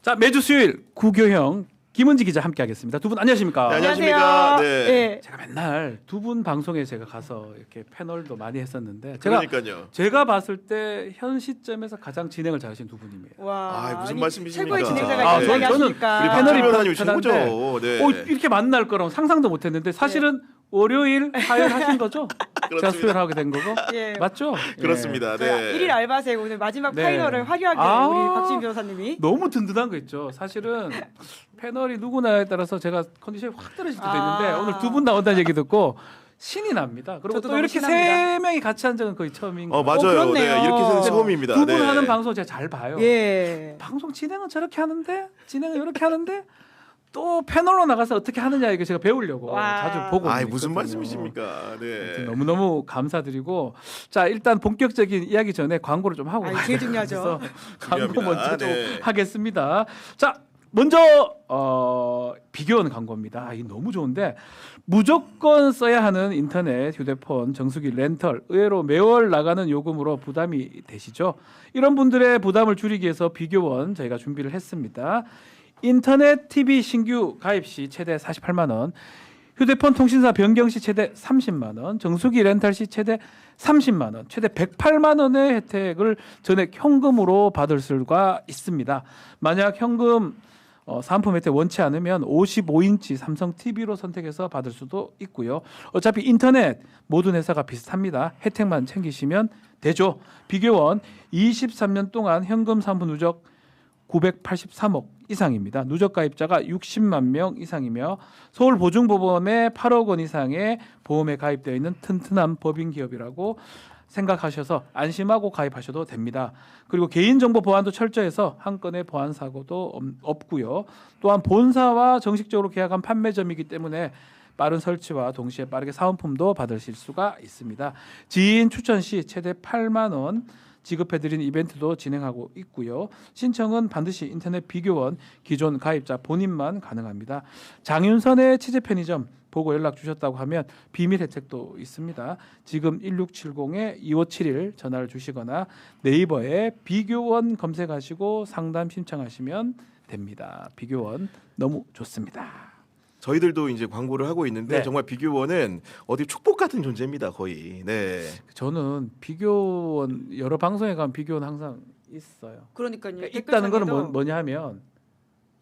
자, 매주 수요일 구교형 김은지 기자 함께하겠습니다. 두 분 안녕하십니까? 네, 안녕하십니까? 네. 네. 제가 맨날 두 분 방송에 제가 가서 이렇게 패널도 많이 했었는데 그러니까요. 제가 봤을 때 현 시점에서 가장 진행을 잘하신 두 분이에요. 와, 무슨 아니, 말씀이십니까? 최고의 진행자가 아, 있다고 저는 얘기하시니까. 우리 패널이 패널이 편한데, 최고죠. 네. 이렇게 만날 거라고 상상도 못했는데 사실은 월요일, 화요일 하신 거죠? 제가 수요일 하게 된 거고 예. 맞죠? 그렇습니다. 저희가 네. 1일 알바생 오늘 마지막 네. 파이널을 화려하게 아. 우리 박진 변호사님이 너무 든든한 거 있죠. 사실은 패널이 누구나에 따라서 제가 컨디션이 확 떨어질 때도 있는데 오늘 두 분 나온다는 얘기 듣고 신이 납니다. 그리고 저도 또 너무 이렇게 신납니다. 세 명이 같이 한 적은 거의 처음인 거예요. 맞아요. 그렇네요. 네, 이렇게 되는 네. 처음입니다. 두 분 네. 하는 방송 제가 잘 봐요. 예. 방송 진행은 저렇게 하는데 진행은 이렇게 하는데 또 패널로 나가서 어떻게 하느냐 이거 제가 배우려고 와. 자주 보고 무슨 있거든요. 말씀이십니까? 네. 너무너무 감사드리고 자 일단 본격적인 이야기 전에 광고를 좀 하고 제일 중요하죠. 광고 중요합니다. 먼저 좀 네. 하겠습니다. 자 먼저 비교원 광고입니다. 이 너무 좋은데 무조건 써야 하는 인터넷, 휴대폰, 정수기 렌털 의외로 매월 나가는 요금으로 부담이 되시죠? 이런 분들의 부담을 줄이기 위해서 비교원 저희가 준비를 했습니다. 인터넷 TV 신규 가입 시 최대 48만 원, 휴대폰 통신사 변경 시 최대 30만 원, 정수기 렌탈 시 최대 30만 원, 최대 108만 원의 혜택을 전액 현금으로 받을 수가 있습니다. 만약 현금 상품 혜택 원치 않으면 55인치 삼성 TV로 선택해서 받을 수도 있고요. 어차피 인터넷 모든 회사가 비슷합니다. 혜택만 챙기시면 되죠. 비교원 23년 동안 현금 상품 누적 983억 이상입니다. 누적 가입자가 60만 명 이상이며 서울보증보험에 8억 원 이상의 보험에 가입되어 있는 튼튼한 법인 기업이라고 생각하셔서 안심하고 가입하셔도 됩니다. 그리고 개인정보 보안도 철저해서 한 건의 보안 사고도 없고요. 또한 본사와 정식적으로 계약한 판매점이기 때문에 빠른 설치와 동시에 빠르게 사은품도 받으실 수가 있습니다. 지인 추천 시 최대 8만 원 지급해드리는 이벤트도 진행하고 있고요. 신청은 반드시 인터넷 비교원 기존 가입자 본인만 가능합니다. 장윤선의 취재 편의점 보고 연락 주셨다고 하면 비밀 혜택도 있습니다. 지금 1670-2571 전화를 주시거나 네이버에 비교원 검색하시고 상담 신청하시면 됩니다. 비교원 너무 좋습니다. 저희들도 이제 광고를 하고 있는데 네. 정말 비교원은 어디 축복 같은 존재입니다, 거의. 네. 저는 비교원 여러 방송에 가면 비교원 항상 있어요. 그러니까요. 그러니까 있다는 거는 뭐냐 하면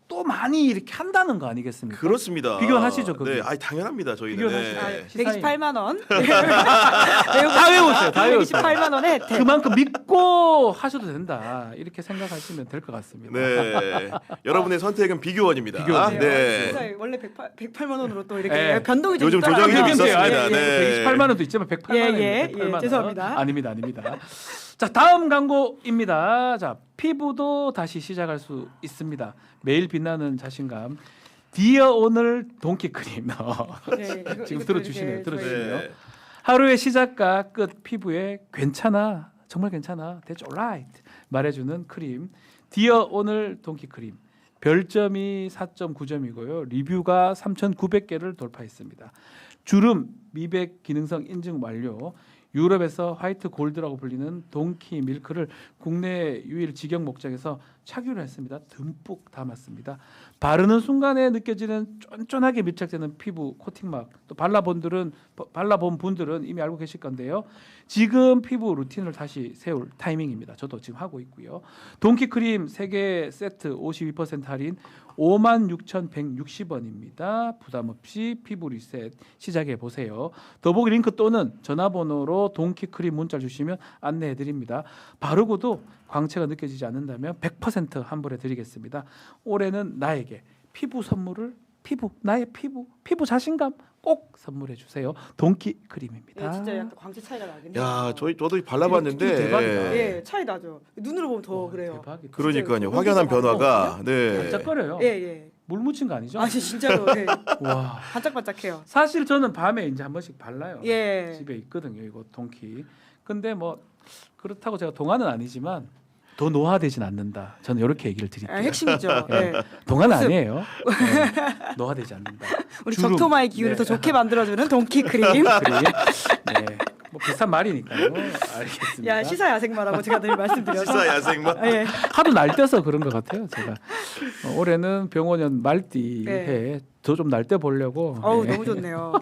또 많이 이렇게 한다는 거 아니겠습니까? 그렇습니다. 비교원 하시죠, 그거? 네, 당연합니다, 저희는. 비교원 네. 하시죠. 128만 원. 다 외웠어요. 다 외웠어요. 128만 원에 혜택. 그만큼 믿고 하셔도 된다. 이렇게 생각하시면 될 것 같습니다. 네. 여러분의 선택은 비교원입니다. 비교원이요. 네. 진짜 원래 108만 원으로 또 이렇게 네. 변동이 좀 요즘 있더라고요. 조정이 좀 그러게요. 있었습니다. 예, 네. 128만 원도 있지만 108만 예, 원입니다. 예, 108만 원. 죄송합니다. 아닙니다. 자, 다음 광고입니다. 자, 피부도 다시 시작할 수 있습니다. 매일 빛나는 자신감. 디어 오늘 동키 크림. 네, 지금 이것도 들어주시네요. 이렇게 들어주시네요. 네. 하루의 시작과 끝 피부에 괜찮아, 정말 괜찮아, That's alright 말해주는 크림. 디어 오늘 동키 크림. 별점이 4.9점이고요. 리뷰가 3,900개를 돌파했습니다. 주름, 미백 기능성 인증 완료. 유럽에서 화이트 골드라고 불리는 동키 밀크를 국내 유일 직영 목장에서 착유를 했습니다. 듬뿍 담았습니다. 바르는 순간에 느껴지는 쫀쫀하게 밀착되는 피부 코팅막. 또 발라본 분들은 이미 알고 계실 건데요. 지금 피부 루틴을 다시 세울 타이밍입니다. 저도 지금 하고 있고요. 동키 크림 3개 세트 52% 할인 56,160원입니다. 부담 없이 피부 리셋 시작해 보세요. 더보기 링크 또는 전화번호로 동키 크림 문자 주시면 안내해 드립니다. 바르고도 광채가 느껴지지 않는다면 100% 환불해 드리겠습니다. 올해는 나에게 피부 선물을 나의 피부 자신감 꼭 선물해 주세요. 동키 크림입니다. 네, 진짜 약간 광채 차이가 나긴 해요. 야, 저도 발라봤는데. 이거 대박이다. 예, 차이 나죠. 눈으로 보면 더 그래요. 대박이다. 그러니까요. 진짜 확연한 눈빛이 변화가. 네. 반짝거려요. 예, 예. 물 묻힌 거 아니죠? 아, 진짜로. 예. 와. 반짝반짝해요. 사실 저는 밤에 이제 한 번씩 발라요. 예. 집에 있거든요. 이거 동키. 근데 뭐 그렇다고 제가 동안은 아니지만 더 노화되진 않는다. 저는 이렇게 얘기를 드릴게요. 핵심이죠. 예. 동안은 아니에요. 네. 노화되지 않는다. 우리 주름. 적토마의 기운을 네. 더 좋게 만들어주는 동키 크림. 크림. 네. 뭐 비슷한 말이니까요. 알겠습니다. 야 시사 야생마라고 제가 늘 말씀드려서. 시사 야생마. 예. 하도 날뛰어서 그런 것 같아요. 제가 올해는 병원년 말띠 네. 해 더 좀 날뛰어 보려고. 어우 네. 너무 좋네요.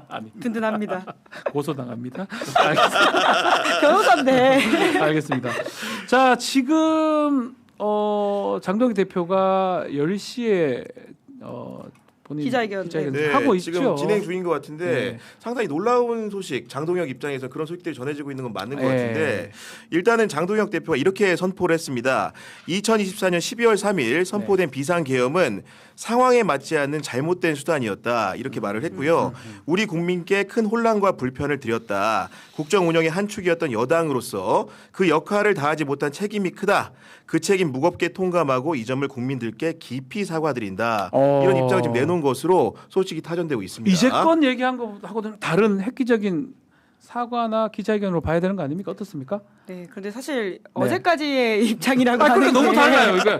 아니, 든든합니다. 고소당합니다. 알겠습니다. 변호사인데. 알겠습니다. 자 지금 장동희 대표가 10시에 본인 기자회견, 네, 하고 있죠. 지금 진행 중인 것 같은데 네. 상당히 놀라운 소식. 장동혁 입장에서 그런 소식들이 전해지고 있는 건 맞는 것 네. 같은데 일단은 장동혁 대표가 이렇게 선포를 했습니다. 2024년 12월 3일 선포된 비상계엄은 상황에 맞지 않는 잘못된 수단이었다. 이렇게 말을 했고요. 우리 국민께 큰 혼란과 불편을 드렸다. 국정 운영의 한 축이었던 여당으로서 그 역할을 다하지 못한 책임이 크다. 그 책임 무겁게 통감하고 이 점을 국민들께 깊이 사과드린다. 이런 입장을 지금 내놓은 것으로 소식이 타전되고 있습니다. 이제껏 얘기한 것하고는 다른 획기적인 사과나 기자회견으로 봐야 되는 거 아닙니까? 어떻습니까? 네, 그런데 사실 어제까지의 입장이라고 아, 하는 그러니까 너무 게 달라요. 이게,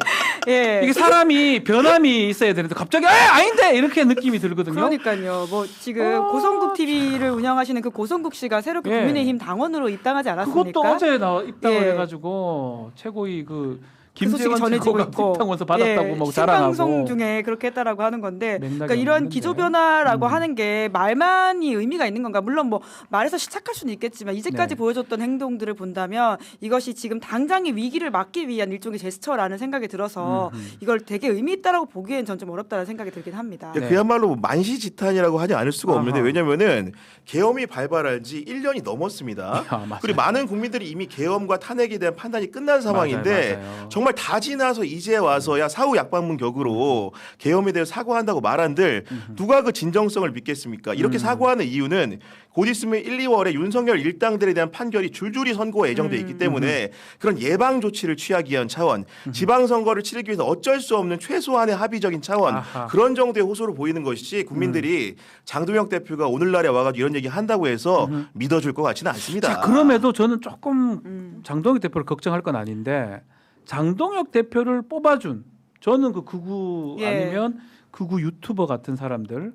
예. 이게 사람이 변함이 있어야 되는데 갑자기 아닌데 이렇게 느낌이 들거든요. 그러니까요. 뭐 지금 고성국 TV를 운영하시는 그 고성국 씨가 새롭게 예. 국민의힘 당원으로 입당하지 않았습니까? 그것도 어제 입당을 예. 해가지고 최고위 그 김재원 소식이 전해지고 최고가 있고 입당원서 받았다고 예, 뭐 자랑하고 신방송 중에 그렇게 했다라고 하는 건데 맥락이 그러니까 이런 없는데. 기조 변화라고 하는 게 말만이 의미가 있는 건가? 물론 뭐 말에서 시착할 수는 있겠지만 이제까지 네. 보여줬던 행동들을 본다면 이것이 지금 당장의 위기를 막기 위한 일종의 제스처라는 생각이 들어서 이걸 되게 의미 있다라고 보기엔 전 좀 어렵다는 생각이 들긴 합니다. 네. 그야말로 만시지탄이라고 하지 않을 수가 없는데 아하. 왜냐면은 계엄이 발발한 지 1년이 넘었습니다. 맞아요. 그리고 많은 국민들이 이미 계엄과 탄핵에 대한 판단이 끝난 상황인데 맞아요. 정말 다 지나서 이제 와서야 사후 약방문 격으로 계엄에 대해 사과한다고 말한들 누가 그 진정성을 믿겠습니까? 이렇게 사과하는 이유는 곧 있으면 1, 2월에 윤석열 일당들에 대한 판결이 줄줄이 선고가 예정돼 있기 때문에 그런 예방 조치를 취하기 위한 차원, 지방선거를 치르기 위해서 어쩔 수 없는 최소한의 합의적인 차원 아하. 그런 정도의 호소로 보이는 것이지 국민들이 장동혁 대표가 오늘날에 와가지고 이런 얘기 한다고 해서 믿어줄 것 같지는 않습니다. 자, 그럼에도 저는 조금 장동혁 대표를 걱정할 건 아닌데 장동혁 대표를 뽑아준 저는 그 극우 예. 아니면 극우 유튜버 같은 사람들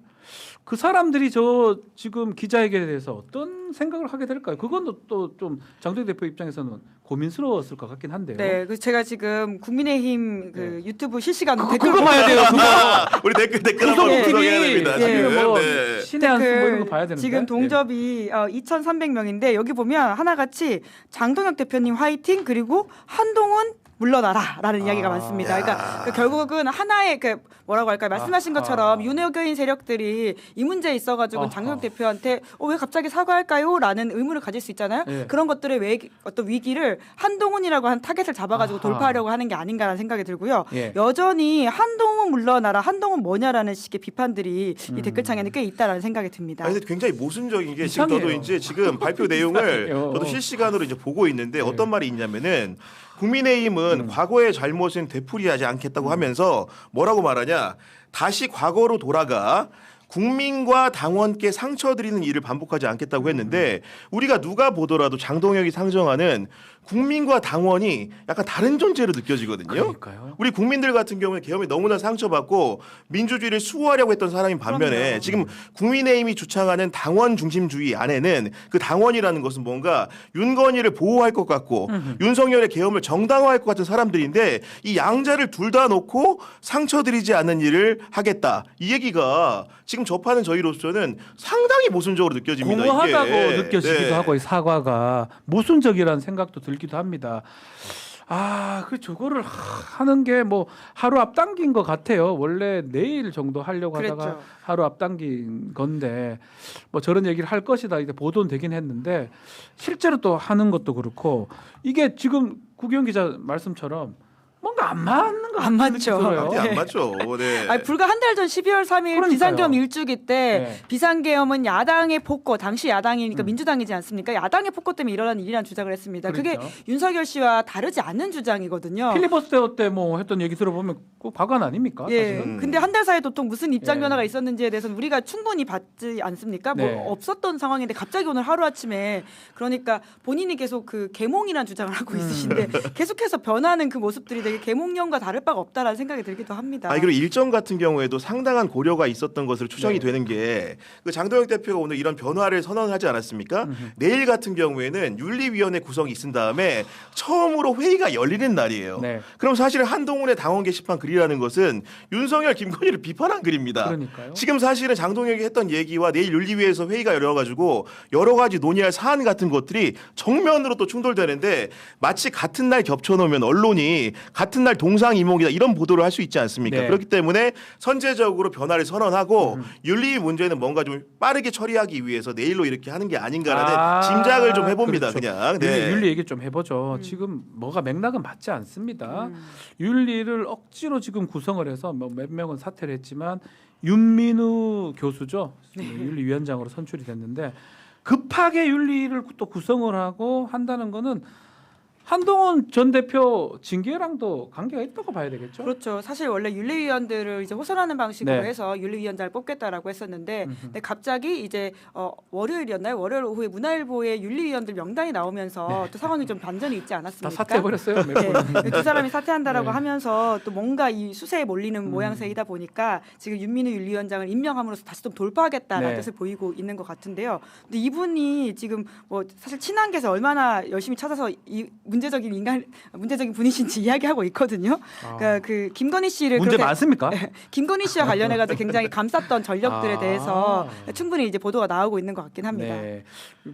그 사람들이 저 지금 기자회견에 대해서 어떤 생각을 하게 될까요? 그건 또 좀 장동혁 대표 입장에서는 고민스러웠을 것 같긴 한데요. 네, 그 제가 지금 국민의힘 그 유튜브 실시간 그거 봐야 돼요. 그거. 우리 댓글 한번 구성 구성해야 TV. 됩니다. 예. 지금. 뭐 네. 신의 한수 뭐 이런 거 봐야 되는데. 지금 동접이 2,300명인데 여기 보면 하나같이 장동혁 대표님 화이팅 그리고 한동훈 물러나라라는 이야기가 많습니다. 그러니까 결국은 하나의 뭐라고 할까요? 말씀하신 것처럼 윤핵인 세력들이 이 문제에 있어가지고 장동혁 대표한테 왜 갑자기 사과할까요?라는 의문을 가질 수 있잖아요. 예. 그런 것들의 어떤 위기를 한동훈이라고 한 타겟을 잡아가지고 아하. 돌파하려고 하는 게 아닌가라는 생각이 들고요. 예. 여전히 한동훈 물러나라, 한동훈 뭐냐라는 식의 비판들이 이 댓글창에는 꽤 있다라는 생각이 듭니다. 아니, 근데 굉장히 모순적인 게 지금 이상해요. 저도 이제 지금 발표 내용을 이상해요. 저도 실시간으로 이제 보고 있는데 네. 어떤 말이 있냐면은 국민의힘은 과거의 잘못은 되풀이하지 않겠다고 하면서 뭐라고 말하냐 다시 과거로 돌아가 국민과 당원께 상처 드리는 일을 반복하지 않겠다고 했는데 우리가 누가 보더라도 장동혁이 상정하는 국민과 당원이 약간 다른 존재로 느껴지거든요. 그러니까요. 우리 국민들 같은 경우는 계엄에 너무나 상처받고 민주주의를 수호하려고 했던 사람인 반면에 그럼요. 지금 국민의힘이 주창하는 당원 중심주의 안에는 그 당원이라는 것은 뭔가 윤건희를 보호할 것 같고 윤석열의 계엄을 정당화할 것 같은 사람들인데 이 양자를 둘 다 놓고 상처드리지 않는 일을 하겠다. 이 얘기가 지금 접하는 저희로서는 상당히 모순적으로 느껴집니다. 공허하다고 이게. 느껴지기도 네. 하고 이 사과가 모순적이라는 생각도 들기도 합니다. 저거를 하는 게 뭐 하루 앞당긴 것 같아요. 원래 내일 정도 하려고 하다가 그랬죠. 하루 앞당긴 건데 뭐 저런 얘기를 할 것이다. 이제 보도는 되긴 했는데 실제로 또 하는 것도 그렇고 이게 지금 구경 기자 말씀처럼 뭔가 안 맞는 거 안 같은 맞죠. 느낌이 들어요. 네, 안 맞죠. 네. 아니, 불과 한 달 전 12월 3일 그러니까요. 비상계엄 일주기 때 네. 비상계엄은 야당의 폭거, 당시 야당이니까 민주당이지 않습니까? 야당의 폭거 때문에 일어난 일이라는 주장을 했습니다. 그게 그렇죠. 윤석열 씨와 다르지 않는 주장이거든요. 필리버스터 때 뭐 했던 얘기 들어보면 꼭 박완 아닙니까? 예. 사실은. 근데 한 달 사이에 도통 무슨 입장 예. 변화가 있었는지에 대해서는 우리가 충분히 봤지 않습니까? 네. 뭐 없었던 상황인데 갑자기 오늘 하루 아침에 그러니까 본인이 계속 그 계몽이라는 주장을 하고 있으신데 계속해서 변하는 그 모습들이 되게 이게 계몽령과 다를 바가 없다라는 생각이 들기도 합니다. 그리고 일정 같은 경우에도 상당한 고려가 있었던 것으로 추정이 되는 게 그 장동혁 대표가 오늘 이런 변화를 선언하지 않았습니까? 내일 같은 경우에는 윤리위원회 구성이 있은 다음에 처음으로 회의가 열리는 날이에요. 네. 그럼 사실 한동훈의 당원 게시판 글이라는 것은 윤석열, 김건희를 비판한 글입니다. 그러니까요. 지금 사실은 장동혁이 했던 얘기와 내일 윤리위에서 회의가 열려가지고 여러 가지 논의할 사안 같은 것들이 정면으로 또 충돌되는데 마치 같은 날 겹쳐놓으면 언론이 같은 날 동상이몽이다 이런 보도를 할 수 있지 않습니까? 네. 그렇기 때문에 선제적으로 변화를 선언하고 윤리위 문제는 뭔가 좀 빠르게 처리하기 위해서 내일로 이렇게 하는 게 아닌가라는 짐작을 좀 해봅니다. 그렇죠. 그냥. 네. 윤리 얘기 좀 해보죠. 지금 뭐가 맥락은 맞지 않습니다. 윤리를 억지로 지금 구성을 해서 뭐 몇 명은 사퇴를 했지만 윤민우 교수죠. 윤리위원장으로 선출이 됐는데 급하게 윤리를 또 구성을 하고 한다는 거는 한동훈 전 대표 징계랑도 관계가 있다고 봐야 되겠죠. 그렇죠. 사실 원래 윤리위원들을 이제 호선하는 방식으로 네. 해서 윤리위원장을 뽑겠다라고 했었는데, 근데 갑자기 이제 월요일이었나요? 월요일 오후에 문화일보에 윤리위원들 명단이 나오면서 또 상황이 좀 반전이 있지 다 않았습니까? 사퇴해버렸어요. 네. 두 사람이 사퇴한다라고 네. 하면서 또 뭔가 이 수세에 몰리는 모양새이다 보니까 지금 윤민우 윤리위원장을 임명함으로써 다시 좀 돌파하겠다라는 네. 뜻을 보이고 있는 것 같은데요. 근데 이분이 지금 뭐 사실 친한계에서 얼마나 열심히 찾아서 이 문제적인 분이신지 이야기하고 있거든요. 그러니까 그 김건희 씨를 문제 그렇게 많습니까? 김건희 씨와 관련해가지고 굉장히 감쌌던 전력들에 대해서 충분히 이제 보도가 나오고 있는 것 같긴 합니다. 네.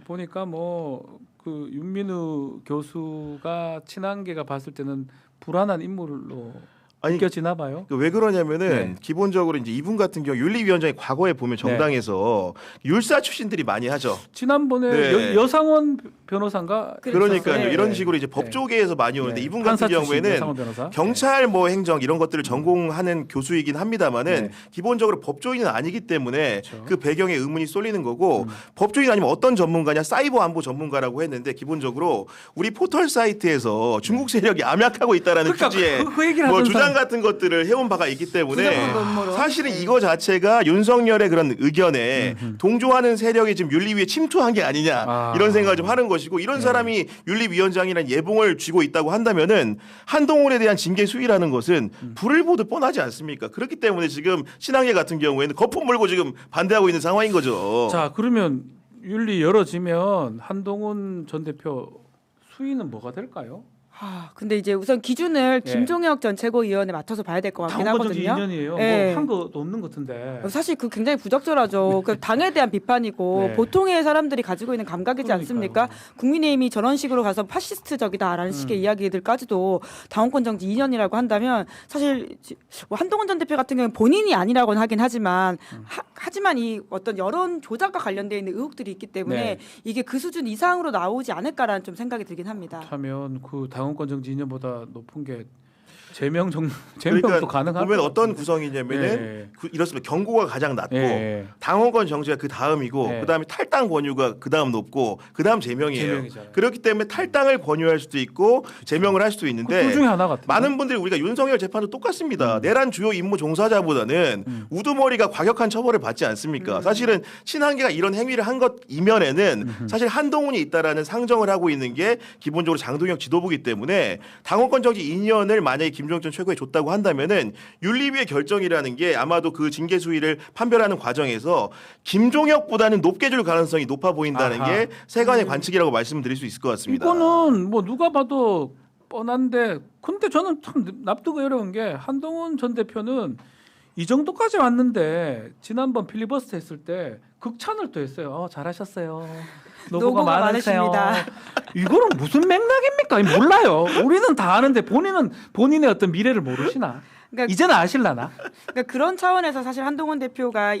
보니까 뭐 그 윤민우 교수가 친한계가 봤을 때는 불안한 인물로 아니, 느껴지나 봐요. 왜 그러냐면은 네. 기본적으로 이제 이분 같은 경우 윤리위원장이 과거에 보면 정당에서 율사 출신들이 많이 하죠. 지난번에 네. 여상원 변호사인가 그러니까요. 네. 이런 식으로 이제 법조계에서 많이 오는데 네. 이분 판사 같은 출신 경우에는 여상원 변호사. 경찰 뭐 행정 이런 것들을 전공하는 교수이긴 합니다만은 네. 기본적으로 법조인은 아니기 때문에 그렇죠. 그 배경에 의문이 쏠리는 거고 법조인 아니면 어떤 전문가냐 사이버 안보 전문가라고 했는데 기본적으로 우리 포털 사이트에서 중국 세력이 암약하고 있다라는 그러니까 취지의 그 얘기를 뭐 하던 주장 사람. 같은 것들을 해온 바가 있기 때문에 부정선거 음모론. 사실은 이거 자체가 윤석열의 그런 의견에 동조하는 세력이 지금 윤리위에 침투한 게 아니냐 이런 생각을 좀 하는 것이고 이런 사람이 윤리위원장이라는 예봉을 쥐고 있다고 한다면은 한동훈에 대한 징계 수위라는 것은 불을 보듯 뻔하지 않습니까? 그렇기 때문에 지금 신앙계 같은 경우에는 거품 물고 지금 반대하고 있는 상황인 거죠. 자 그러면 윤리 열어지면 한동훈 전 대표 수위는 뭐가 될까요? 근데 이제 우선 기준을 예. 김종혁 전 최고위원에 맡아서 봐야 될 것 같긴 당원권정지 하거든요. 2년이에요. 예. 뭐 한 것도 없는 것 같은데. 사실 그 굉장히 부적절하죠. 그 당에 대한 비판이고 네. 보통의 사람들이 가지고 있는 감각이지 그러니까요. 않습니까? 국민의힘이 저런 식으로 가서 파시스트적이다라는 식의 이야기들까지도 당원권 정지 2년이라고 한다면 사실 뭐 한동훈 전 대표 같은 경우는 본인이 아니라고는 하긴 하지만 하지만 이 어떤 여론 조작과 관련되어 있는 의혹들이 있기 때문에 네. 이게 그 수준 이상으로 나오지 않을까라는 좀 생각이 들긴 합니다. 하면 그 당원권 정지 2년보다 높은 게 제명도 가능하고 보면 어떤 구성이냐면은 예. 이렇습니다. 경고가 가장 낮고 예. 당원권 정지가 그 다음이고 예. 그다음에 탈당 권유가 그 다음 높고 그 다음 제명이에요. 제명이잖아요. 그렇기 때문에 탈당을 권유할 수도 있고 제명을 할 수도 있는데 그둘 중에 하나 같은데. 많은 분들이 우리가 윤석열 재판도 똑같습니다. 내란 주요 임무 종사자보다는 우두머리가 과격한 처벌을 받지 않습니까? 사실은 친한계가 이런 행위를 한 것 이면에는 사실 한동훈이 있다라는 상정을 하고 있는 게 기본적으로 장동혁 지도부기 때문에 당원권 정지 2년을 만약에 김종혁 최고에 줬다고 한다면은 윤리위의 결정이라는 게 아마도 그 징계 수위를 판별하는 과정에서 김종혁보다는 높게 줄 가능성이 높아 보인다는 아하. 게 세간의 관측이라고 말씀드릴 수 있을 것 같습니다. 이거는 뭐 누가 봐도 뻔한데 근데 저는 참 납득이 어려운 게 한동훈 전 대표는 이 정도까지 왔는데 지난번 필리버스터 했을 때 극찬을 또 했어요. 잘하셨어요. 노고가 많으세요. 많으십니다. 이거는 무슨 맥락입니까? 몰라요. 우리는 다 아는데 본인은 본인의 어떤 미래를 모르시나? 그러니까 이제는 아실라나? 그러니까 그런 차원에서 사실 한동훈 대표가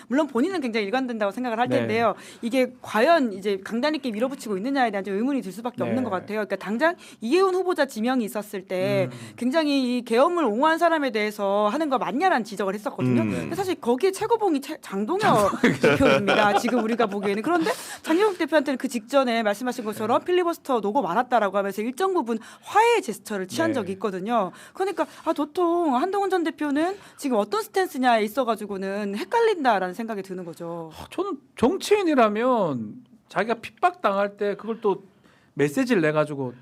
물론 본인은 굉장히 일관된다고 생각을 할 네. 텐데요. 이게 과연 이제 강단 있게 밀어붙이고 있느냐에 대한 좀 의문이 들 수밖에 네. 없는 것 같아요. 그러니까 당장 이해운 후보자 지명이 있었을 때 굉장히 이 계엄을 옹호한 사람에 대해서 하는 거 맞냐라는 지적을 했었거든요. 근데 사실 거기에 최고봉이 장동혁 대표입니다. 지금 우리가 보기에는. 그런데 장동혁 대표한테는 그 직전에 말씀하신 것처럼 필리버스터 노고 많았다라고 하면서 일정 부분 화해의 제스처를 취한 네. 적이 있거든요. 그러니까 도통 한동훈 전 대표는 지금 어떤 스탠스냐에 있어가지고는 헷갈린다라는 생각이 드는 거죠. 저는 정치인이라면 자기가 핍박 당할 때 그걸 또 메시지를 내 가지고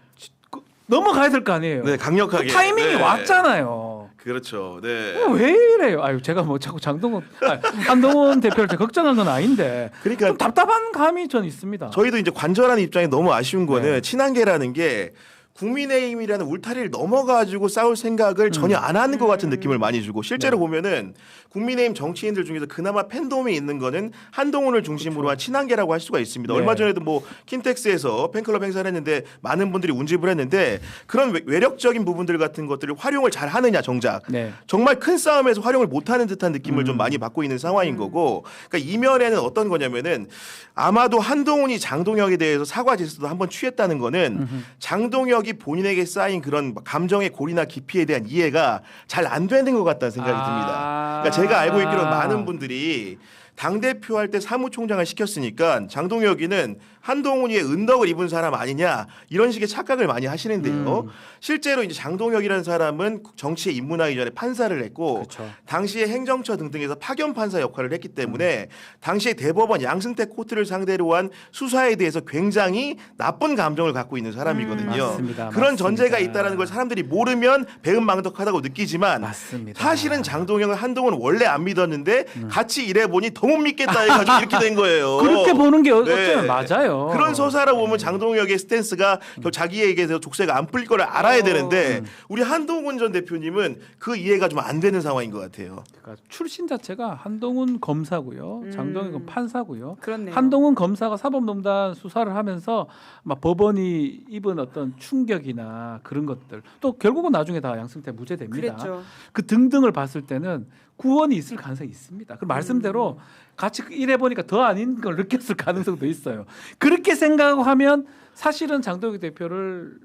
넘어가야 될 거 아니에요. 네, 강력하게. 그 타이밍이 네. 왔잖아요. 그렇죠. 네. 왜 이래요? 아유 제가 뭐 자꾸 한동훈 대표를 제가 걱정한 건 아닌데 그러니까 좀 답답한 감이 전 있습니다. 저희도 이제 관절하는 입장이 너무 아쉬운 거는 네. 친한계라는 게 국민의힘이라는 울타리를 넘어가지고 싸울 생각을 전혀 안 하는 것 같은 느낌을 많이 주고 실제로 네. 보면은 국민의힘 정치인들 중에서 그나마 팬덤이 있는 거는 한동훈을 중심으로 한 친한계라고 할 수가 있습니다. 네. 얼마 전에도 뭐 킨텍스에서 팬클럽 행사를 했는데 많은 분들이 운집을 했는데 그런 외력적인 부분들 같은 것들을 활용을 잘 하느냐 정작 네. 정말 큰 싸움에서 활용을 못하는 듯한 느낌을 좀 많이 받고 있는 상황인 거고 그러니까 이면에는 어떤 거냐면은 아마도 한동훈이 장동혁에 대해서 사과 제스처도 한번 취했다는 거는 장동혁이 본인에게 쌓인 그런 감정의 골이나 깊이에 대한 이해가 잘 안 되는 것 같다는 생각이 듭니다. 그러니까 제가 알고 있기로는 많은 분들이 당대표 할 때 사무총장을 시켰으니까 장동혁이는 한동훈이의 은덕을 입은 사람 아니냐 이런 식의 착각을 많이 하시는데요. 실제로 이제 장동혁이라는 사람은 정치에 입문하기 전에 판사를 했고 그렇죠. 당시에 행정처 등등에서 파견 판사 역할을 했기 때문에 당시에 대법원 양승태 코트를 상대로 한 수사에 대해서 굉장히 나쁜 감정을 갖고 있는 사람이거든요. 맞습니다. 그런 맞습니다. 전제가 있다는 걸 사람들이 모르면 배은망덕하다고 느끼지만 맞습니다. 사실은 장동혁을 한동훈은 원래 안 믿었는데 같이 일해보니 더 못 믿겠다 해가지고 이렇게 된 거예요. 그렇게 보는 게 네. 어쩌면 맞아요. 그런 서사를 보면 장동혁의 스탠스가 자기에게서 족쇄가 안 풀릴 걸 알아야 되는데 우리 한동훈 전 대표님은 그 이해가 좀 안 되는 상황인 것 같아요. 그러니까 출신 자체가 한동훈 검사고요. 장동혁은 판사고요. 그렇네요. 한동훈 검사가 사법농단 수사를 하면서 막 법원이 입은 어떤 충격이나 그런 것들 또 결국은 나중에 다 양승태 무죄됩니다. 그랬죠. 그 등등을 봤을 때는 구원이 있을 가능성이 있습니다. 그 말씀대로 같이 일해 보니까 더 아닌 걸 느꼈을 가능성도 있어요. 그렇게 생각하면 사실은 장동혁 대표를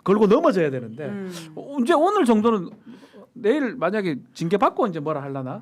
걸고 넘어져야 되는데 이제 오늘 정도는 내일 만약에 징계 받고 이제 뭐라 하려나?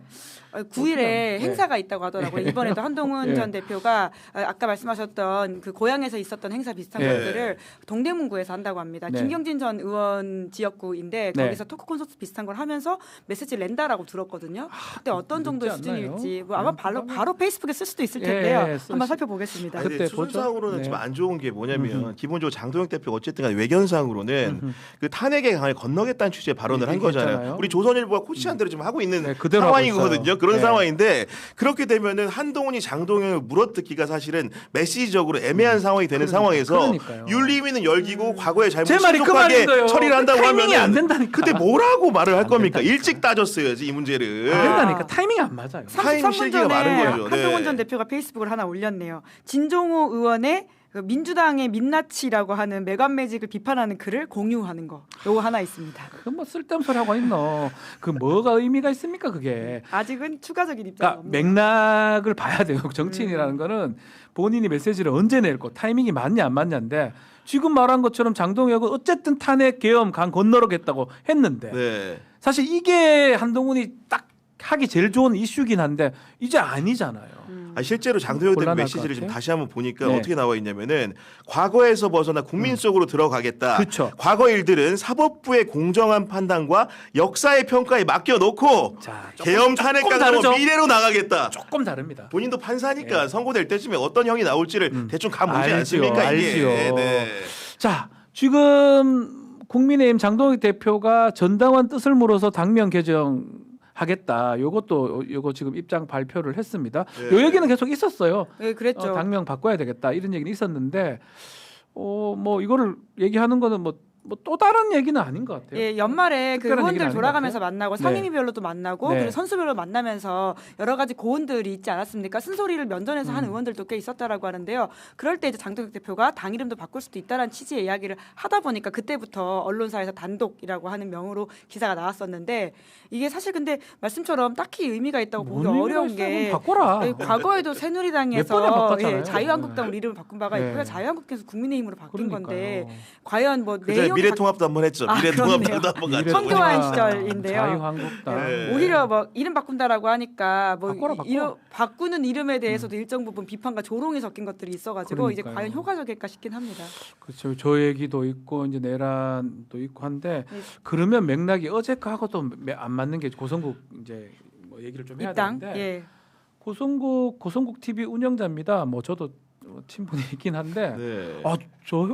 9일에 네. 행사가 있다고 하더라고요. 이번에도 한동훈 네. 전 대표가 아까 말씀하셨던 그 고향에서 있었던 행사 비슷한 네. 것들을 동대문구에서 한다고 합니다. 네. 김경진 전 의원 지역구인데 네. 거기서 토크 콘서트 비슷한 걸 하면서 메시지를 낸다라고 들었거든요. 그때 어떤 정도의 늦지 않나요? 수준일지 뭐 아마 네. 바로 페이스북에 쓸 수도 있을 예, 텐데요. 쓸 한번 수- 살펴보겠습니다. 근데 그때 수준상으로는 보죠? 좀 네. 안 좋은 게 뭐냐면 기본적으로 장동혁 대표가 어쨌든 간에 외견상으로는 그 탄핵의 강을 건너겠다는 취지의 발언을 한 얘기했잖아요. 거잖아요. 우리 조선일보가 코치한 대로 지금 하고 있는 네, 그대로 하고 상황이거든요. 있어요. 그런 네. 상황인데 그렇게 되면은 한동훈이 장동혁을 물어뜯기가 사실은 메시지적으로 애매한 상황이 되는 상황에서 그러니까요. 윤리위는 열기고 과거의 잘못 제 말이 그 신속하게 말인 거예요. 처리를 한다고 타이밍이 하면 안 된다니까. 그때 뭐라고 말을 할 안 겁니까? 된다니까. 일찍 따졌어야지 이 문제를. 안 된다니까 타이밍이 안 맞아요. 타임 33분 실기가 전에 많은 거죠. 네. 한동훈 전 대표가 페이스북을 하나 올렸네요. 진종호 의원의 그 민주당의 민낯이라고 하는 매관매직을 비판하는 글을 공유하는 거. 요거 하나 있습니다. 그 뭐 쓸데없는 소리 하고 있노. 그 뭐가 의미가 있습니까 그게? 아직은 추가적인 입장이 그러니까 없네요. 맥락을 봐야 돼요. 정치인이라는 거는 본인이 메시지를 언제 낼고 타이밍이 맞냐 안 맞냐인데 지금 말한 것처럼 장동혁은 어쨌든 탄핵 계엄 강 건너겠다고 했는데 네. 사실 이게 한동훈이 딱 하기 제일 좋은 이슈긴 한데 이제 아니잖아요. 실제로 장동혁 대표 곤란할 메시지를 것 지금 같아요. 다시 한번 보니까 네. 어떻게 나와 있냐면은 과거에서 벗어나 국민 속으로 들어가겠다. 그쵸. 과거 일들은 사법부의 공정한 판단과 역사의 평가에 맡겨놓고 자, 계엄 탄핵까지 다르죠. 미래로 나가겠다. 조금 다릅니다. 본인도 판사니까 선고될 때쯤에 어떤 형이 나올지를 대충 감 보지 알지요, 않습니까? 이게. 알지요. 네. 자, 지금 국민의힘 장동혁 대표가 전당원 뜻을 물어서 당명 개정하겠다. 요거 지금 입장 발표를 했습니다. 네. 요 얘기는 계속 있었어요. 네, 그랬죠. 당명 바꿔야 되겠다. 이런 얘기는 있었는데 뭐 이거를 얘기하는 거는 뭐 또 다른 얘기는 아닌 것 같아요. 예, 연말에 그 특별한 얘기는 의원들 아닌 돌아가면서 것 같아요. 만나고 네. 상임위별로도 만나고 네. 그리고 선수별로 만나면서 여러 가지 고언들이 있지 않았습니까? 쓴소리를 면전에서 한 의원들도 꽤 있었다라고 하는데요. 그럴 때 이제 장동혁 대표가 당 이름도 바꿀 수도 있다라는 취지의 이야기를 하다 보니까 그때부터 언론사에서 단독이라고 하는 명으로 기사가 나왔었는데 이게 사실 근데 말씀처럼 딱히 의미가 있다고 보기 뭔 어려운 의미가 있어요? 게 그럼 바꿔라. 아니, 과거에도 몇 번이나 새누리당에서 바꿨잖아요. 예, 자유한국당으로 이름을 바꾼 바가 네. 있고요. 자유한국당에서 국민의힘으로 바뀐 그러니까요. 건데 과연 뭐 그전에 내용이 미래통합도 한번 했죠. 아, 미래통합당도 한번 갔죠. 청교한 미래통합, 시절인데요. 자유한국당. 네. 오히려 뭐 이름 바꾼다라고 하니까 뭐 바꿔. 바꾸는 이름에 대해서도 일정 부분 비판과 조롱이 섞인 것들이 있어가지고 이제 그러니까요. 과연 효과적일까 싶긴 합니다. 그렇죠. 저 얘기도 있고 이제 내란도 있고 한데 네. 그러면 맥락이 어제 거하고도 안 맞는 게 고성국 이제 뭐 얘기를 좀 해야 이 땅, 되는데 예, 고성국 TV 운영자입니다. 뭐 저도 친분이 있긴 한데 네.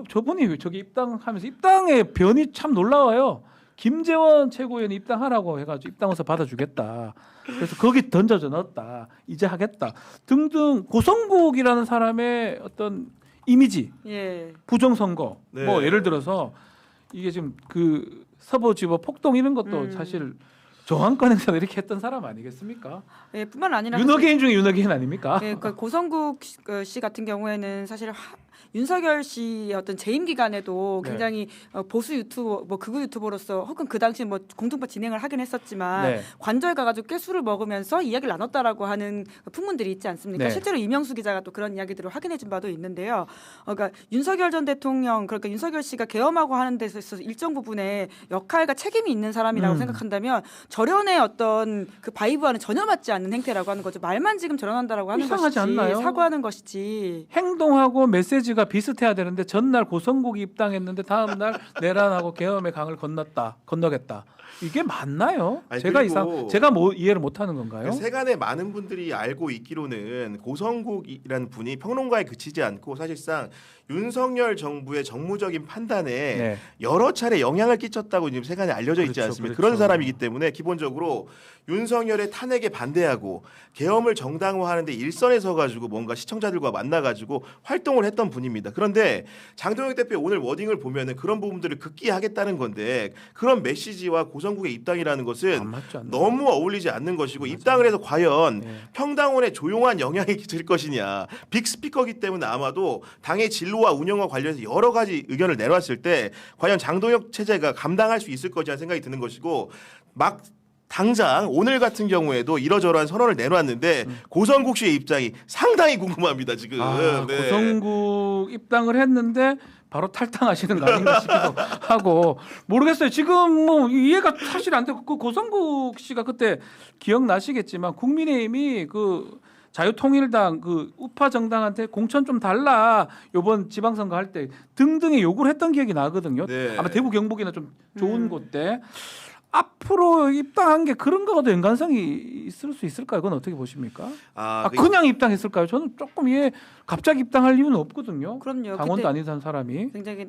저분이 저기 입당하면서 입당의 변이 참 놀라워요. 김재원 최고위원이 입당하라고 해가지고 입당해서 받아주겠다. 그래서 거기 던져져 넣었다. 이제 하겠다. 등등 고성국이라는 사람의 어떤 이미지, 예. 부정선거, 네. 뭐 예를 들어서 이게 지금 그 서부지법 폭동 이런 것도 사실 정황권 행사를 이렇게 했던 사람 아니겠습니까? 예, 뿐만 아니라 윤호개인 중에 윤호개인 아닙니까? 예, 그 고성국 씨 같은 경우에는 사실 윤석열 씨의 어떤 재임 기간에도 네. 굉장히 보수 유튜버, 뭐 극우 유튜버로서 혹은 그 당시 뭐 공통파 진행을 하긴 했었지만 네. 관저에 가가지고 꾀술을 먹으면서 이야기를 나눴다라고 하는 풍문들이 있지 않습니까? 네. 실제로 이명수 기자가 또 그런 이야기들을 확인해준 바도 있는데요. 그러니까 윤석열 전 대통령, 그러니까 윤석열 씨가 계엄하고 하는 데서 있어서 일정 부분에 역할과 책임이 있는 사람이라고 생각한다면 절연의 어떤 그 바이브와는 전혀 맞지 않는 행태라고 하는 거죠. 말만 지금 절연한다라고 하는 이상하지 것이지 않나요? 사과하는 것이지. 행동하고 메시지가 비슷해야 되는데 전날 고성국이 입당했는데 다음 날 내란하고 계엄의 강을 건너겠다. 이게 맞나요? 아니, 제가 뭐 이해를 못하는 건가요? 세간의 많은 분들이 알고 있기로는 고성국이라는 분이 평론가에 그치지 않고 사실상 윤석열 정부의 정무적인 판단에 네. 여러 차례 영향을 끼쳤다고 지금 세간에 알려져 있지 그렇죠, 않습니까? 그렇죠. 그런 사람이기 때문에 기본적으로 윤석열의 탄핵에 반대하고 계엄을 정당화하는데 일선에 서가지고 뭔가 시청자들과 만나가지고 활동을 했던 분입니다. 그런데 장동혁 대표 오늘 워딩을 보면은 그런 부분들을 극기하겠다는 건데 그런 메시지와 고성국의 입당이라는 것은 안 맞죠, 안 너무 어울리지 않는 것이고 입당을 해서 과연 네. 평당원에 조용한 영향이 끼칠 것이냐. 빅스피커기 때문에 아마도 당의 진로와 운영과 관련해서 여러 가지 의견을 내놨을 때 과연 장동혁 체제가 감당할 수 있을 것이라는 생각이 드는 것이고 막 당장 오늘 같은 경우에도 이러저러한 선언을 내놨는데 고성국 씨의 입장이 상당히 궁금합니다 지금. 네. 고성국 입당을 했는데 바로 탈당하시는 거 아닌가 싶기도 하고 모르겠어요. 지금 뭐 이해가 사실 안 되고 그 고성국 씨가 그때 기억나시겠지만 국민의힘이 그 자유통일당 그 우파 정당한테 공천 좀 달라 요번 지방선거 할 때 등등의 요구를 했던 기억이 나거든요. 네. 아마 대구 경북이나 좀 좋은 곳 때 앞으로 입당한 게 그런 거와도 연관성이 있을 수 있을까요? 그건 어떻게 보십니까? 그냥 입당했을까요? 저는 조금 갑자기 입당할 이유는 없거든요. 그럼요. 당원도 그때 아닌 사람이. 굉장히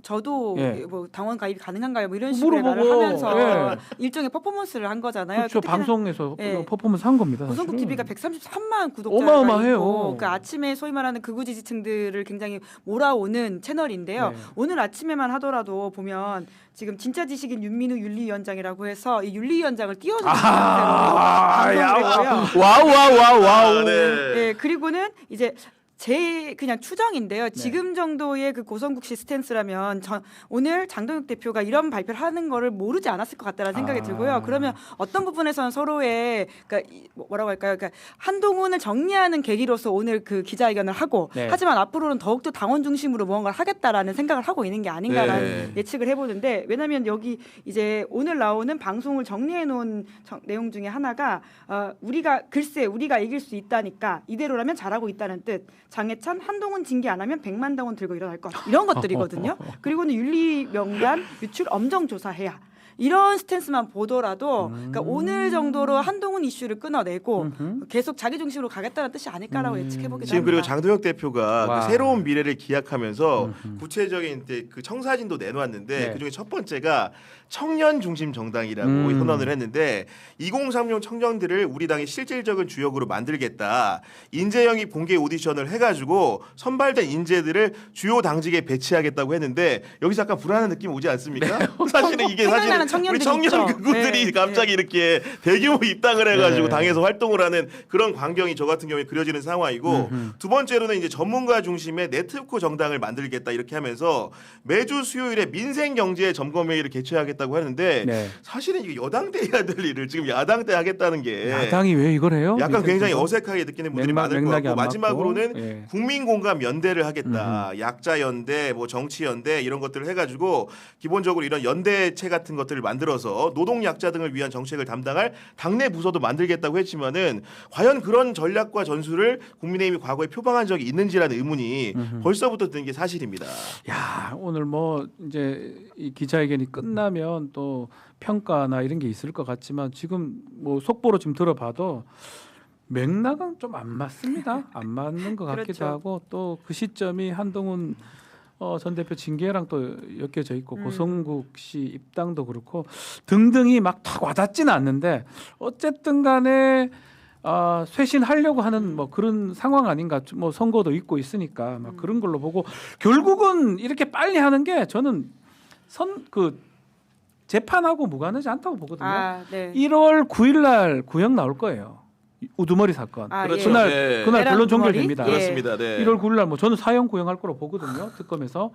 저도 예. 뭐 당원 가입이 가능한가요? 뭐 이런 식으로 물어보고, 말을 하면서 예. 일종의 퍼포먼스를 한 거잖아요. 그렇죠. 특히나 방송에서 예. 퍼포먼스 한 겁니다. 고성국 사실은. TV가 133만 구독자가 어마어마해요. 있고 그 아침에 소위 말하는 극우 지지층들을 굉장히 몰아오는 채널인데요. 네. 오늘 아침에만 하더라도 보면 지금 진짜 지식인 윤민우 윤리위원장이라고 해서 이 윤리위원장을 띄워주는 방송을 했고요. 와우. 네. 예, 그리고는 이제 제 그냥 추정인데요. 지금 정도의 그 고성국 씨 스탠스라면 오늘 장동혁 대표가 이런 발표를 하는 거를 모르지 않았을 것 같다라는 생각이 들고요. 그러면 어떤 부분에서는 서로의 그러니까 뭐라고 할까요? 그러니까 한동훈을 정리하는 계기로서 오늘 그 기자회견을 하고 네. 하지만 앞으로는 더욱더 당원 중심으로 무언가를 하겠다라는 생각을 하고 있는 게 아닌가라는 네. 예측을 해보는데 왜냐하면 여기 이제 오늘 나오는 방송을 정리해 놓은 내용 중에 하나가 우리가 이길 수 있다니까 이대로라면 잘하고 있다는 뜻. 장해찬 한동훈 징계 안 하면 100만 당원 들고 일어날 것 이런 것들이거든요. 그리고는 윤리 명단 유출 엄정 조사해야. 이런 스탠스만 보더라도 그러니까 오늘 정도로 한동훈 이슈를 끊어내고 계속 자기 중심으로 가겠다는 뜻이 아닐까라고 예측해보기도 지금 합니다. 그리고 장동혁 대표가 와. 그 새로운 미래를 기약하면서 구체적인 그 청사진도 내놓았는데 네. 그중에 첫 번째가 청년 중심 정당이라고 선언을 했는데 2030 청년들을 우리 당의 실질적인 주역으로 만들겠다. 인재 영입 공개 오디션을 해가지고 선발된 인재들을 주요 당직에 배치하겠다고 했는데 여기서 약간 불안한 느낌 오지 않습니까? 사실은 이게 생각나는 사실 우리 청년들이 청년 있죠. 그분들이 네, 갑자기 이렇게 대규모 입당을 해가지고 네. 당에서 활동을 하는 그런 광경이 저 같은 경우에 그려지는 상황이고 두 번째로는 이제 전문가 중심의 네트워크 정당을 만들겠다 이렇게 하면서 매주 수요일에 민생 경제 점검회의를 개최하겠다고 하는데 네. 사실은 이게 여당 때 해야 될 일을 지금 야당 때 하겠다는 게 야당이 왜 이걸 해요? 약간 굉장히 뭐 어색하게 느끼는 분들이 맥락- 많을 것 맥락이 같고 안 마지막으로는 맞고. 예. 국민공감 연대를 하겠다. 약자 연대, 뭐 정치 연대 이런 것들을 해가지고 기본적으로 이런 연대체 같은 것들을 만들어서 노동 약자 등을 위한 정책을 담당할 당내 부서도 만들겠다고 했지만은 과연 그런 전략과 전술을 국민의힘이 과거에 표방한 적이 있는지라는 의문이 벌써부터 드는 게 사실입니다. 야, 오늘 뭐 이제 이 기자회견이 끝나면 또 평가나 이런 게 있을 것 같지만 지금 뭐 속보로 지금 들어봐도 맥락은 좀 안 맞습니다. 안 맞는 것 같기도 그렇죠. 하고 또 그 시점이 한동훈 전 대표 징계랑 또 엮여져 있고 고성국 씨 입당도 그렇고 등등이 막 탁 와닿지는 않는데 어쨌든 간에 쇄신하려고 하는 뭐 그런 상황 아닌가. 뭐 선거도 있고 있으니까 막 그런 걸로 보고 결국은 이렇게 빨리 하는 게 저는 재판하고 무관하지 않다고 보거든요. 네. 1월 9일 날 구형 나올 거예요. 우두머리 사건. 그렇죠. 그날 네. 그날 내란 변론 우두머리? 종결됩니다. 예. 그렇습니다. 네. 1월 9일 날 뭐 저는 사형 구형할 거로 보거든요. 특검에서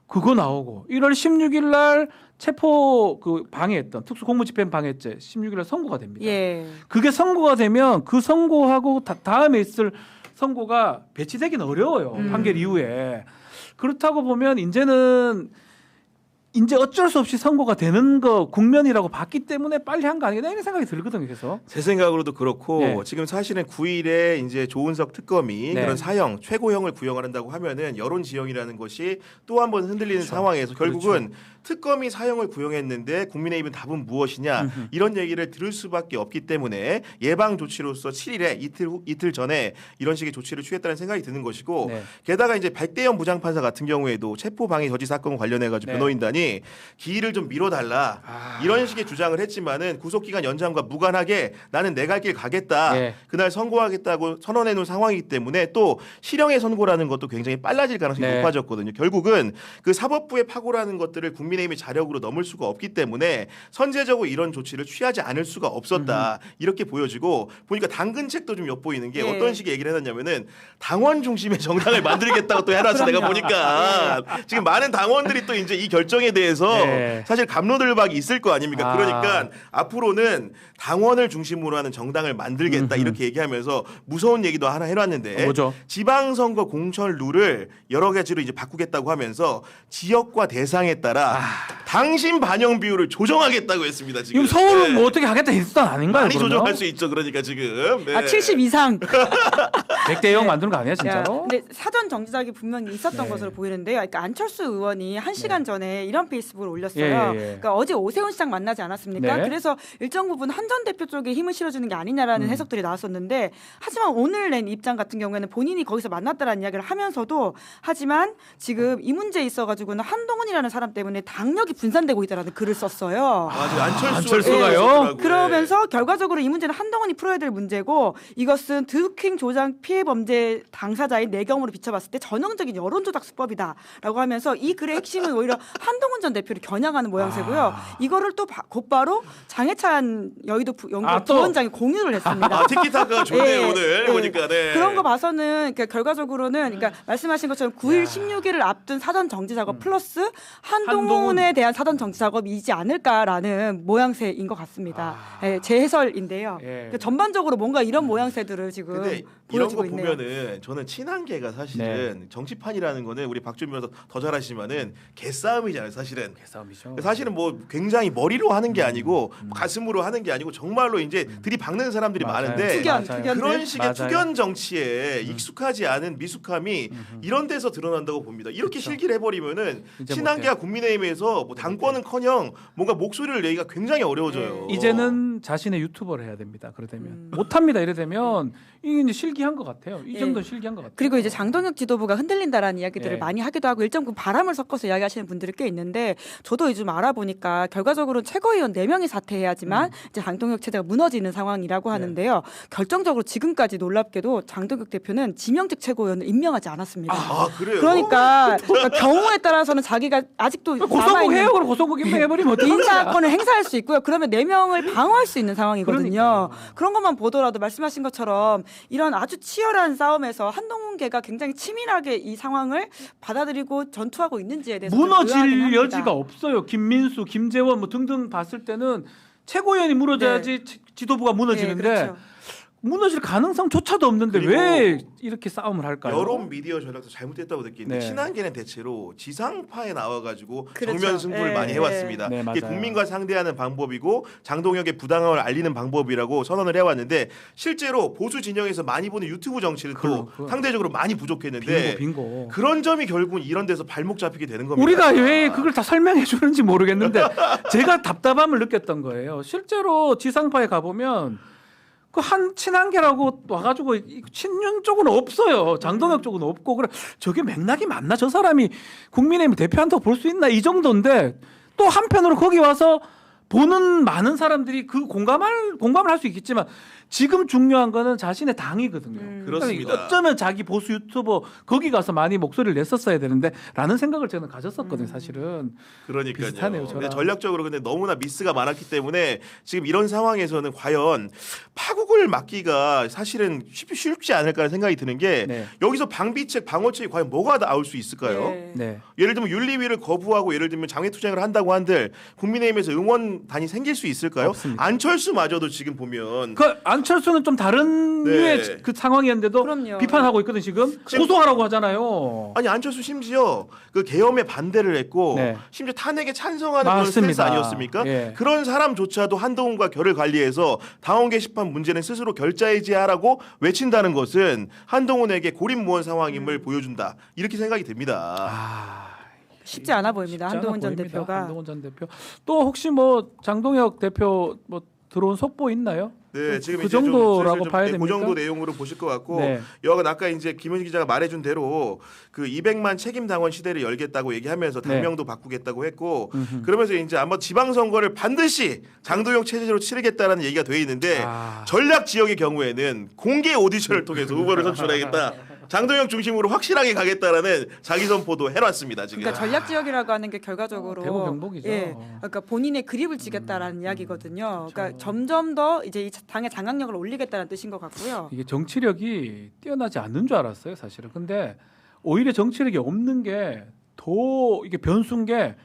그거 나오고 1월 16일 날 체포 방해했던 특수공무집행 방해죄 16일 날 선고가 됩니다. 예. 그게 선고가 되면 그 선고하고 다음에 있을 선고가 배치되기는 어려워요. 판결 이후에. 그렇다고 보면 이제 어쩔 수 없이 선고가 되는 거 국면이라고 봤기 때문에 빨리 한 거 아니겠나 이런 생각이 들거든요. 그래서 제 생각으로도 그렇고 네. 지금 사실은 9일에 이제 조은석 특검이 네. 그런 사형 최고형을 구형을 한다고 하면은 여론 지형이라는 것이 또 한 번 흔들리는 그렇죠. 상황에서 결국은 특검이 사형을 구형했는데 국민의힘은 답은 무엇이냐 이런 얘기를 들을 수밖에 없기 때문에 예방 조치로서 7일에 이틀 전에 이런 식의 조치를 취했다는 생각이 드는 것이고 네. 게다가 이제 백대현 부장판사 같은 경우에도 체포 방해 저지 사건 관련해 가지고 네. 변호인단이 기일을 좀 미뤄달라 이런 식의 주장을 했지만은 구속기간 연장과 무관하게 나는 내 갈 길 가겠다 네. 그날 선고하겠다고 선언해 놓은 상황이기 때문에 또 실형의 선고라는 것도 굉장히 빨라질 가능성이 네. 높아졌거든요. 결국은 그 사법부의 파고라는 것들을 국민의힘의 자력으로 넘을 수가 없기 때문에 선제적으로 이런 조치를 취하지 않을 수가 없었다 이렇게 보여지고 보니까 당근책도 좀 엿보이는 게 예. 어떤 식의 얘기를 해놨냐면은 당원 중심의 정당을 만들겠다고 또 해놨어 내가 그럼요. 보니까 지금 많은 당원들이 또 이제 이 결정에 대해서 네. 사실 갑론을박이 있을 거 아닙니까? 그러니까 앞으로는 당원을 중심으로 하는 정당을 만들겠다 이렇게 얘기하면서 무서운 얘기도 하나 해놨는데 뭐죠? 지방선거 공천 룰을 여러 가지로 이제 바꾸겠다고 하면서 지역과 대상에 따라 당신 반영 비율을 조정하겠다고 했습니다. 지금 이거 서울은 네. 뭐 어떻게 하겠다 했던 아닌가요? 많이 그러면? 조정할 수 있죠. 그러니까 지금 네. 70 이상. 100대 0 만드는 거 아니야 진짜로? 근데 사전 정지작이 분명히 있었던 네. 것으로 보이는데요. 그러니까 안철수 의원이 1시간 전에 이런 페이스북을 올렸어요. 예, 예, 예. 그러니까 어제 오세훈 시장 만나지 않았습니까? 네. 그래서 일정 부분 한 전 대표 쪽에 힘을 실어주는 게 아니냐라는 해석들이 나왔었는데 하지만 오늘 낸 입장 같은 경우에는 본인이 거기서 만났다라는 이야기를 하면서도 하지만 지금 이 문제에 있어가지고는 한동훈이라는 사람 때문에 당력이 분산되고 있다라는 글을 썼어요. 지금 안철수가요? 있었더라고요. 그러면서 결과적으로 이 문제는 한동훈이 풀어야 될 문제고 이것은 드루킹 조장 피해 범죄 당사자인 내경으로 비춰봤을 때 전형적인 여론조작 수법이다라고 하면서 이 글의 핵심은 오히려 한동훈 전 대표를 겨냥하는 모양새고요. 이거를 또 곧바로 장해찬 여의도 연구원 또? 부원장이 공유를 했습니다. 티키타카가 좋네요 예, 오늘 예. 보니까 네. 그런 거 봐서는 그러니까 결과적으로는 그러니까 말씀하신 것처럼 9일 16일을 앞둔 사전 정지 작업 플러스 한동훈에 대한 사전 정지 작업이지 않을까라는 모양새인 것 같습니다. 예, 제 해설인데요. 예. 그러니까 전반적으로 뭔가 이런 모양새들을 지금 근데 이런 거 보여주고 있네요. 보면은 저는 친한계가 사실은 정치판이라는 거는 우리 박준 변호사 더 잘하시지만은 개싸움이잖아요 사실은. 싸움이죠. 사실은 뭐 굉장히 머리로 하는 게 아니고 가슴으로 하는 게 아니고 정말로 이제 들이박는 사람들이 맞아요. 많은데 투견, 맞아요. 투견. 그런 식의 맞아요. 투견 정치에 익숙하지 않은 미숙함이 이런 데서 드러난다고 봅니다. 이렇게 실기를 해버리면은 이제 친한계와 국민의힘에서 뭐 당권은-커녕 뭔가 목소리를 내기가 굉장히 어려워져요. 이제는 자신의 유튜버를 해야 됩니다. 그러되면 못합니다. 이래되면 이게 이제 실기한 것 같아요. 이 예. 정도는 실기한 것 같아요. 그리고 이제 장동혁 지도부가 흔들린다라는 이야기들을 예. 많이 하기도 하고 일정 부분 바람을 섞어서 이야기하시는 분들이 꽤 있는데 저도 요즘 알아보니까 결과적으로 최고위원 4명이 사퇴해야지만 이제 장동혁 체제가 무너지는 상황이라고 하는데요. 결정적으로 지금까지 놀랍게도 장동혁 대표는 지명직 최고위원을 임명하지 않았습니다. 아 그래요? 그러니까 경우에 따라서는 자기가 아직도 고소국 남아있는 해요. 그럼 고소국 임명해버리면 어떡합니까? 인사권을 행사할 수 있고요. 그러면 4명을 방어할 수 있는 상황이거든요. 그러니까요. 그런 것만 보더라도 말씀하신 것처럼 이런 아주 치열한 싸움에서 한동훈계가 굉장히 치밀하게 이 상황을 받아들이고 전투하고 있는지에 대해서 좀 의아하긴 무너질 합니다. 여지가 없어요. 김민수, 김재원 뭐 등등 봤을 때는 최고위원이 무너져야지 지도부가 무너지는데 네, 그렇죠. 무너질 가능성조차도 없는데 그리고 왜 이렇게 싸움을 할까요? 여론 미디어 전략도 잘못됐다고 느끼는데 네. 친한계는 대체로 지상파에 나와가지고 그렇죠. 정면 승부를 예, 많이 해왔습니다. 네, 이게 맞아요. 국민과 상대하는 방법이고 장동혁의 부당함을 알리는 방법이라고 선언을 해왔는데 실제로 보수 진영에서 많이 보는 유튜브 정치는 또 그거. 상대적으로 많이 부족했는데 빙고. 그런 점이 결국은 이런 데서 발목 잡히게 되는 겁니다. 우리가 왜 그걸 다 설명해 주는지 모르겠는데 제가 답답함을 느꼈던 거예요. 실제로 지상파에 가보면 그 한 친한계라고 와가지고 친윤 쪽은 없어요. 장동혁 쪽은 없고 그래 저게 맥락이 맞나? 저 사람이 국민의힘 대표한다고 볼 수 있나? 이 정도인데 또 한편으로 거기 와서 보는 많은 사람들이 그 공감을 할 수 있겠지만 지금 중요한 거는 자신의 당이거든요. 그렇습니다. 그러니까 어쩌면 자기 보수 유튜버 거기 가서 많이 목소리를 냈었어야 되는데 라는 생각을 저는 가졌었거든요. 사실은. 그러니까요. 비슷하네요, 저랑. 근데 전략적으로 근데 너무나 미스가 많았기 때문에 지금 이런 상황에서는 과연 파국을 막기가 사실은 쉽지 않을까라는 생각이 드는 게 네. 여기서 방비책, 방어책이 과연 뭐가 나올 수 있을까요? 네. 네. 예를 들면 윤리위를 거부하고 예를 들면 장외투쟁을 한다고 한들 국민의힘에서 응원단이 생길 수 있을까요? 없습니다. 안철수마저도 지금 보면 그 안철수는 좀 다른 네. 류의 그 상황이었는데도 그럼요. 비판하고 있거든 지금 고소하라고 하잖아요. 아니 안철수 심지어 그 계엄에 반대를 했고 네. 심지어 탄핵에 찬성하는 그런 맞습니다. 스탠스 아니었습니까? 예. 그런 사람조차도 한동훈과 결을 관리해서 당원 게시판 문제는 스스로 결자해지하라고 외친다는 것은 한동훈에게 고립무원 상황임을 보여준다 이렇게 생각이 됩니다. 아, 쉽지 않아 보입니다. 쉽지 않아 한동훈 전 보입니다. 대표가. 한동훈 전 대표. 또 혹시 뭐 장동혁 대표 뭐 들어온 속보 있나요? 네, 지금 그 이제 좀 정도라고 슬슬 봐야 그 됩니까? 정도 내용으로 보실 것 같고 네. 여하간 아까 이제 김현식 기자가 말해준 대로 그 200만 책임 당원 시대를 열겠다고 얘기하면서 당명도 바꾸겠다고 했고 그러면서 이제 아마 지방선거를 반드시 장동혁 체제로 치르겠다라는 얘기가 돼 있는데 전략 지역의 경우에는 공개 오디션을 통해서 후보를 선출하겠다. 장동혁 중심으로 확실하게 가겠다라는 자기 선포도 해놨습니다 지금. 그러니까 전략 지역이라고 하는 게 결과적으로 대구 경북이죠. 예, 그러니까 본인의 그립을 지겠다라는 이야기거든요. 그러니까 점점 더 이제 이 당의 장악력을 올리겠다는 뜻인 것 같고요. 이게 정치력이 뛰어나지 않는 줄 알았어요, 사실은. 근데 오히려 정치력이 없는 게 더 이게 변수인 게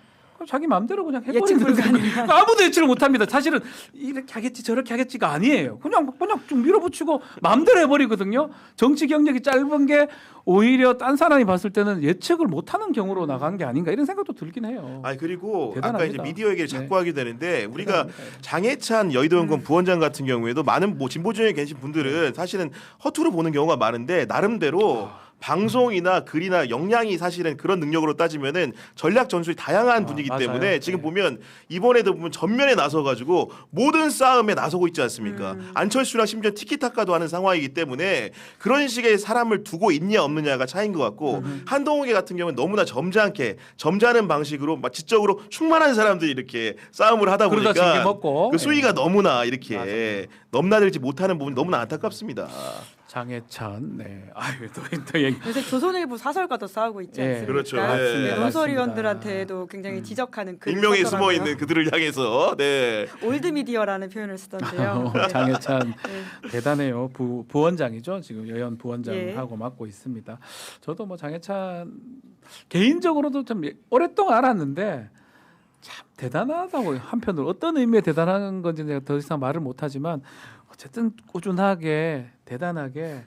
자기 마음대로 그냥 예측 해버리는 불가능한. 거예요. 아무도 예측을 못합니다. 사실은 이렇게 하겠지 저렇게 하겠지가 아니에요. 그냥 좀 밀어붙이고 마음대로 해버리거든요. 정치 경력이 짧은 게 오히려 딴 사람이 봤을 때는 예측을 못하는 경우로 나간 게 아닌가 이런 생각도 들긴 해요. 아 그리고 대단합니다. 아까 이제 미디어 얘기를 자꾸 네. 하게 되는데 우리가 대단합니다. 장해찬 여의도연구원 부원장 같은 경우에도 많은 뭐 진보진영에 계신 분들은 사실은 허투루 보는 경우가 많은데 나름대로 방송이나 글이나 역량이 사실은 그런 능력으로 따지면은 전략 전술이 다양한 분이기 맞아요. 때문에 지금 네. 보면 이번에도 보면 전면에 나서 가지고 모든 싸움에 나서고 있지 않습니까? 안철수랑 심지어 티키타카도 하는 상황이기 때문에 그런 식의 사람을 두고 있냐 없느냐가 차이인 것 같고 한동훈 같은 경우는 너무나 점잖은 방식으로 막 지적으로 충만한 사람들이 이렇게 싸움을 하다 그러다 보니까 징계 먹고. 그 수위가 너무나 맞아요. 이렇게 넘나들지 못하는 부분이 너무나 안타깝습니다. 장해찬, 네. 아유 또 얘기. 요새 조선일보 사설과도 싸우고 있지 예, 않습니까? 그렇죠. 네, 네, 논설위원들한테도 굉장히 지적하는 글을 익명에 썼더라고요. 숨어 있는 그들을 향해서 네. 올드미디어라는 표현을 쓰던데요. 장해찬 네. 대단해요. 부원장이죠. 지금 여연 부원장하고 예. 맡고 있습니다. 저도 뭐 장해찬 개인적으로도 좀 오랫동안 알았는데 참 대단하다고 한편으로 어떤 의미의 대단한 건지 내가 더 이상 말을 못하지만 어쨌든 꾸준하게 대단하게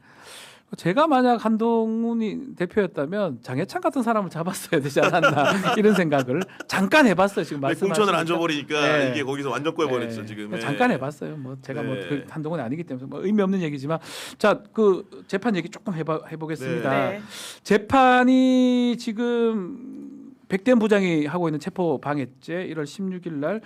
제가 만약 한동훈이 대표였다면 장해찬 같은 사람을 잡았어야 되지 않았나 이런 생각을 잠깐 해봤어요. 지금 공천을 안 줘버리니까 네. 이게 거기서 완전 꼬여버렸죠 네. 지금. 그냥 네. 잠깐 해봤어요. 뭐 제가 네. 뭐그 한동훈이 아니기 때문에 뭐 의미 없는 얘기지만 자 그 재판 얘기 조금 해보겠습니다. 네. 재판이 지금 백대현 부장이 하고 있는 체포 방해죄 1월 16일 날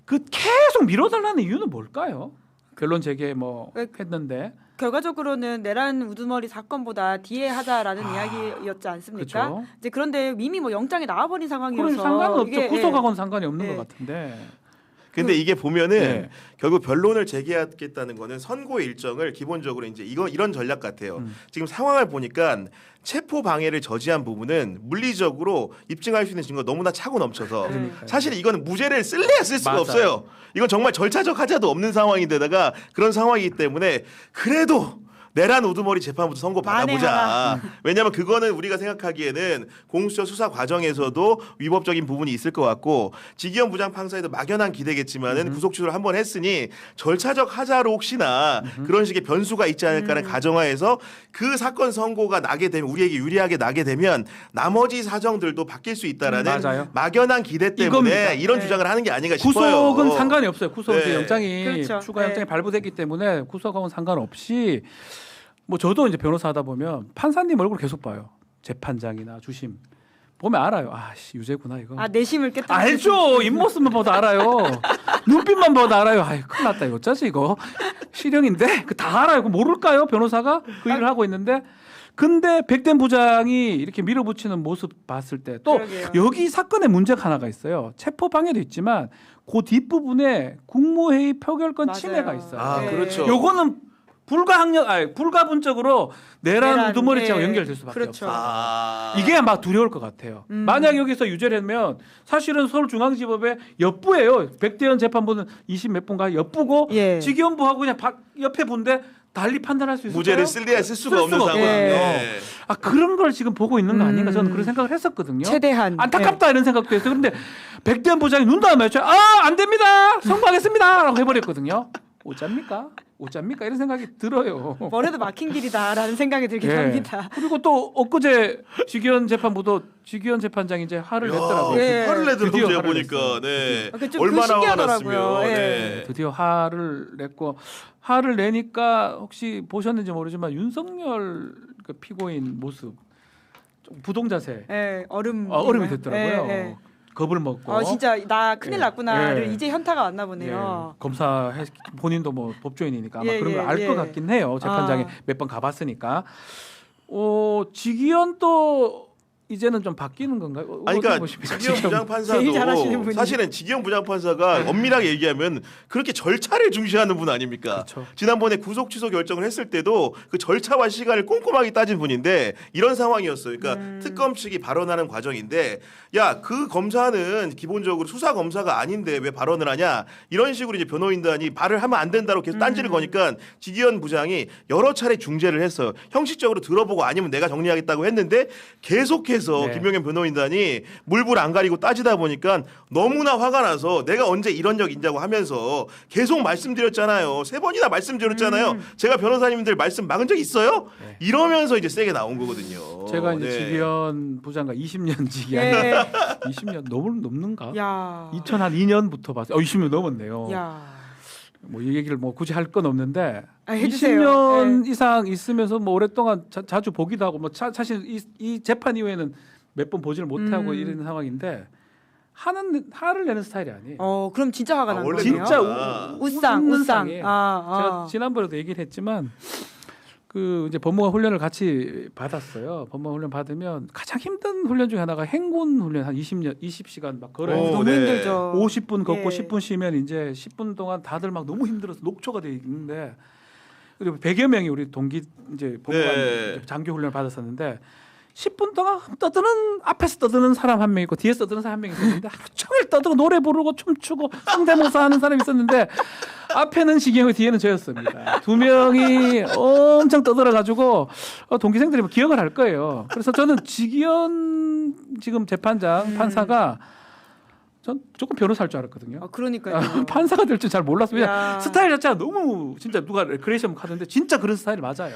그 계속 미뤄달라는 이유는 뭘까요? 결론 제기에 뭐 했는데 결과적으로는 내란 우두머리 사건보다 뒤에 하자라는 이야기였지 않습니까? 그렇죠. 이제 그런데 이미 뭐 영장이 나와버린 상황이어서 그런 상관은 없죠. 이게, 구속하고는 상관이 없는 네. 것 같은데. 근데 이게 보면은 네. 결국 변론을 제기하겠다는 거는 선고 일정을 기본적으로 이제 이런 전략 같아요. 지금 상황을 보니까 체포 방해를 저지한 부분은 물리적으로 입증할 수 있는 증거가 너무나 차고 넘쳐서 그러니까요. 사실 이거는 무죄를 쓸래야 쓸 수가 맞아요. 없어요. 이건 정말 절차적 하자도 없는 상황인데다가 그런 상황이기 때문에 그래도 내란 우두머리 재판부터 선고 받아보자. 만행하라. 왜냐하면 그거는 우리가 생각하기에는 공수처 수사 과정에서도 위법적인 부분이 있을 것 같고 지기현 부장 판사에도 막연한 기대겠지만은 구속 취소를 한번 했으니 절차적 하자로 혹시나 그런 식의 변수가 있지 않을까라는 가정하에서 그 사건 선고가 나게 되면 우리에게 유리하게 나게 되면 나머지 사정들도 바뀔 수 있다라는 맞아요. 막연한 기대 때문에 이겁니다. 이런 네. 주장을 하는 게 아닌가 싶어요. 구속은 상관이 없어요. 구속 네. 영장이 그렇죠. 추가 영장이 네. 발부됐기 때문에 구속하고는 상관없이 뭐 저도 이제 변호사 하다 보면 판사님 얼굴 계속 봐요. 재판장이나 주심 보면 알아요. 아씨 유죄구나 이거. 아 내심을 깨뜨려. 알죠. 입모습만 봐도 알아요. 눈빛만 봐도 알아요. 아이 큰일 났다 이거 어쩌지 이거. 실형인데 그 다 알아요. 그 모를까요? 변호사가 그 일을 하고 있는데 근데 백된 부장이 이렇게 밀어붙이는 모습 봤을 때 또 그러게요. 여기 사건에 문제가 하나가 있어요. 체포 방해도 있지만 그 뒷부분에 국무회의 표결권 맞아요. 침해가 있어요. 아, 네. 그렇죠. 요거는 불가분적으로 내란 우두머리치하고 네. 연결될 수밖에 그렇죠. 없어요. 아. 이게 막 두려울 것 같아요. 만약 여기서 유죄를 하면 사실은 서울중앙지법의 옆부예요. 백대현 재판부는 20 몇 분가 옆부고 예. 직위원부하고 그냥 옆에 분데 달리 판단할 수 있어요. 무죄를 쓸 수가 없는 상황. 없어요. 네. 아 그런 걸 지금 보고 있는 거 아닌가 저는 그런 생각을 했었거든요. 최대한 안타깝다 이런 생각도 했어요. 그런데 백대현 부장이 눈 다 맞춰 안 됩니다. 선고하겠습니다라고 해버렸거든요. 어쩝니까 이런 생각이 들어요. 뭐래도 막힌 길이다라는 생각이 들긴 예. 합니다. 그리고 또 엊그제 직위원 재판부도 직위원 재판장이 이제 화를 냈더라고요. 예. 화를 내더라고요. 드디어 제가 화를 보니까. 냈어요. 네. 그게 좀 얼마나 화가 신기하더라고요. 났으면. 예. 네. 드디어 화를 냈고 화를 내니까 혹시 보셨는지 모르지만 윤석열 그 피고인 모습 좀 부동자세 예, 얼음이 됐더라고요. 예, 예. 겁을 먹고. 진짜 나 큰일 예. 났구나를 예. 이제 현타가 왔나 보네요. 검사 본인도 뭐 법조인이니까 아마 예, 그런 예, 걸 알 것 예. 같긴 해요. 재판장에 아. 몇 번 가봤으니까. 직위원 또 이제는 좀 바뀌는 건가요? 아니 어떻게 그러니까 보십니까? 직위원 제일 잘하시는 부장판사도 분이. 사실은 직위원 부장판사가 엄밀하게 얘기하면 그렇게 절차를 중시하는 분 아닙니까? 그렇죠. 지난번에 구속 취소 결정을 했을 때도 그 절차와 시간을 꼼꼼하게 따진 분인데 이런 상황이었어요. 그러니까 특검 측이 발언하는 과정인데 야 그 검사는 기본적으로 수사 검사가 아닌데 왜 발언을 하냐 이런 식으로 이제 변호인단이 말을 하면 안 된다고 계속 딴지를 거니까 직위원 부장이 여러 차례 중재를 했어요. 형식적으로 들어보고 아니면 내가 정리하겠다고 했는데 계속해서 네. 김용현 변호인단이 물불 안 가리고 따지다 보니까 너무나 화가 나서 내가 언제 이런 적 있냐고 하면서 계속 말씀드렸잖아요. 3번이나 말씀드렸잖아요. 제가 변호사님들 말씀 막은 적 있어요? 네. 이러면서 이제 세게 나온 거거든요. 제가 이제 네. 직위원 부장과 20년 직위원 예. 20년 넘는가? 야. 2002년부터 봤어요. 20년 넘었네요. 야. 뭐 이 얘기를 뭐 굳이 할 건 없는데 해주세요. 20년 네. 이상 있으면서 뭐 오랫동안 자주 보기도 하고 뭐 사실 이 재판 이후에는 몇 번 보지를 못하고 이런 상황인데 화를 내는 스타일이 아니에요. 그럼 진짜 화가 난 원래 거네요. 진짜 그렇구나. 우상. 웃는 상이에요. 아. 제가 지난번에도 얘기를 했지만 그 이제 법무관 훈련을 같이 받았어요. 법무관 훈련 받으면 가장 힘든 훈련 중에 하나가 행군 훈련 한 20시간 막 걸어요. 오, 너무 네. 힘들죠. 50분 걷고 예. 10분 쉬면 이제 10분 동안 다들 막 너무 힘들어서 녹초가 돼 있는데 그리고 100여 명이 우리 동기 이제 법무관 네. 이제 장교 훈련을 받았었는데 10분 동안 앞에서 떠드는 사람 한 명 있고 뒤에서 떠드는 사람 한 명 있었는데 하루 종일 떠들고 노래 부르고 춤추고 성대모사 하는 사람이 있었는데 앞에는 시경이 뒤에는 저였습니다. 두 명이 엄청 떠들어가지고 동기생들이 뭐 기억을 할 거예요. 그래서 저는 직위원 지금 재판장 판사가 전 조금 변호사일 줄 알았거든요. 그러니까요. 판사가 될 줄 잘 몰랐어요. 야. 그냥 스타일 자체가 너무 진짜 누가 레크레이션 하던데 진짜 그런 스타일이 맞아요.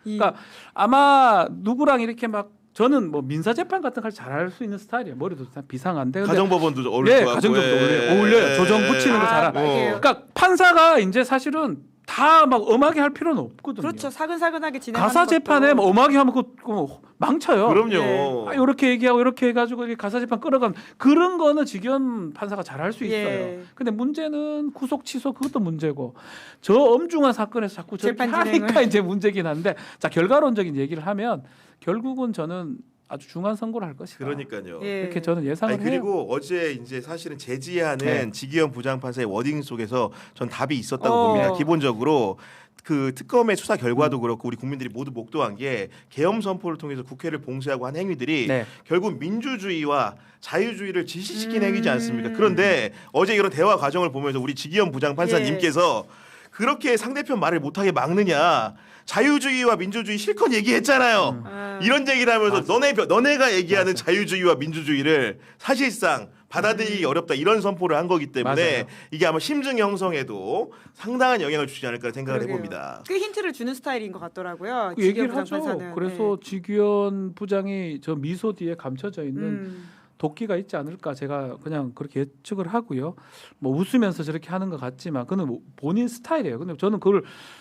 그러니까 아마 누구랑 이렇게 막 저는 뭐 민사 재판 같은 걸 잘할 수 있는 스타일이에요. 머리도 비상한데. 근데 가정법원도 어울릴 네, 것 같고. 가정법도 예. 어울려요. 조정 붙이는 거 잘하. 맞아요. 그러니까 판사가 이제 사실은 다 막 엄하게 할 필요는 없거든요. 그렇죠. 사근사근하게 진행하는 가사 것도. 재판에 뭐 엄하게 하면 그거 망쳐요. 그럼요. 이렇게 얘기하고 이렇게 해가지고 이렇게 가사 재판 끌어가면 그런 거는 직위원 판사가 잘할 수 있어요. 예. 근데 문제는 구속 취소 그것도 문제고 저 엄중한 사건에서 자꾸 저렇게 재판 하니까 진행을. 이제 문제긴 한데 자 결과론적인 얘기를 하면 결국은 저는 아주 중한 선고를 할 것이다. 그러니까요. 예. 이렇게 저는 예상을 아니 해요. 그리고 어제 이제 사실은 제지하는 네. 직위원 부장판사의 워딩 속에서 전 답이 있었다고 어. 봅니다. 기본적으로 그 특검의 수사 결과도 그렇고 우리 국민들이 모두 목도한 게 계엄 선포를 통해서 국회를 봉쇄하고 한 행위들이 네. 결국 민주주의와 자유주의를 지시시킨 행위지 않습니까? 그런데 어제 이런 대화 과정을 보면서 우리 직위원 부장판사님께서 그렇게 상대편 말을 못하게 막느냐? 자유주의와 민주주의 실컷 얘기했잖아요. 이런 얘기를 하면서 너네가 얘기하는 자유주의와 민주주의를 사실상 받아들이기 어렵다 이런 선포를 한 거기 때문에 맞아요. 이게 아마 심증 형성에도 상당한 영향을 주지 않을까 생각을 그러게요. 해봅니다. 꽤 힌트를 주는 스타일인 것 같더라고요. 그 얘기를 직위원 하죠. 부장판사는. 그래서 직위원 부장이 저 미소 뒤에 감춰져 있는 도끼가 있지 않을까 제가 그냥 그렇게 예측을 하고요. 뭐 웃으면서 저렇게 하는 것 같지만 그는 뭐 본인 스타일이에요. 근데 저는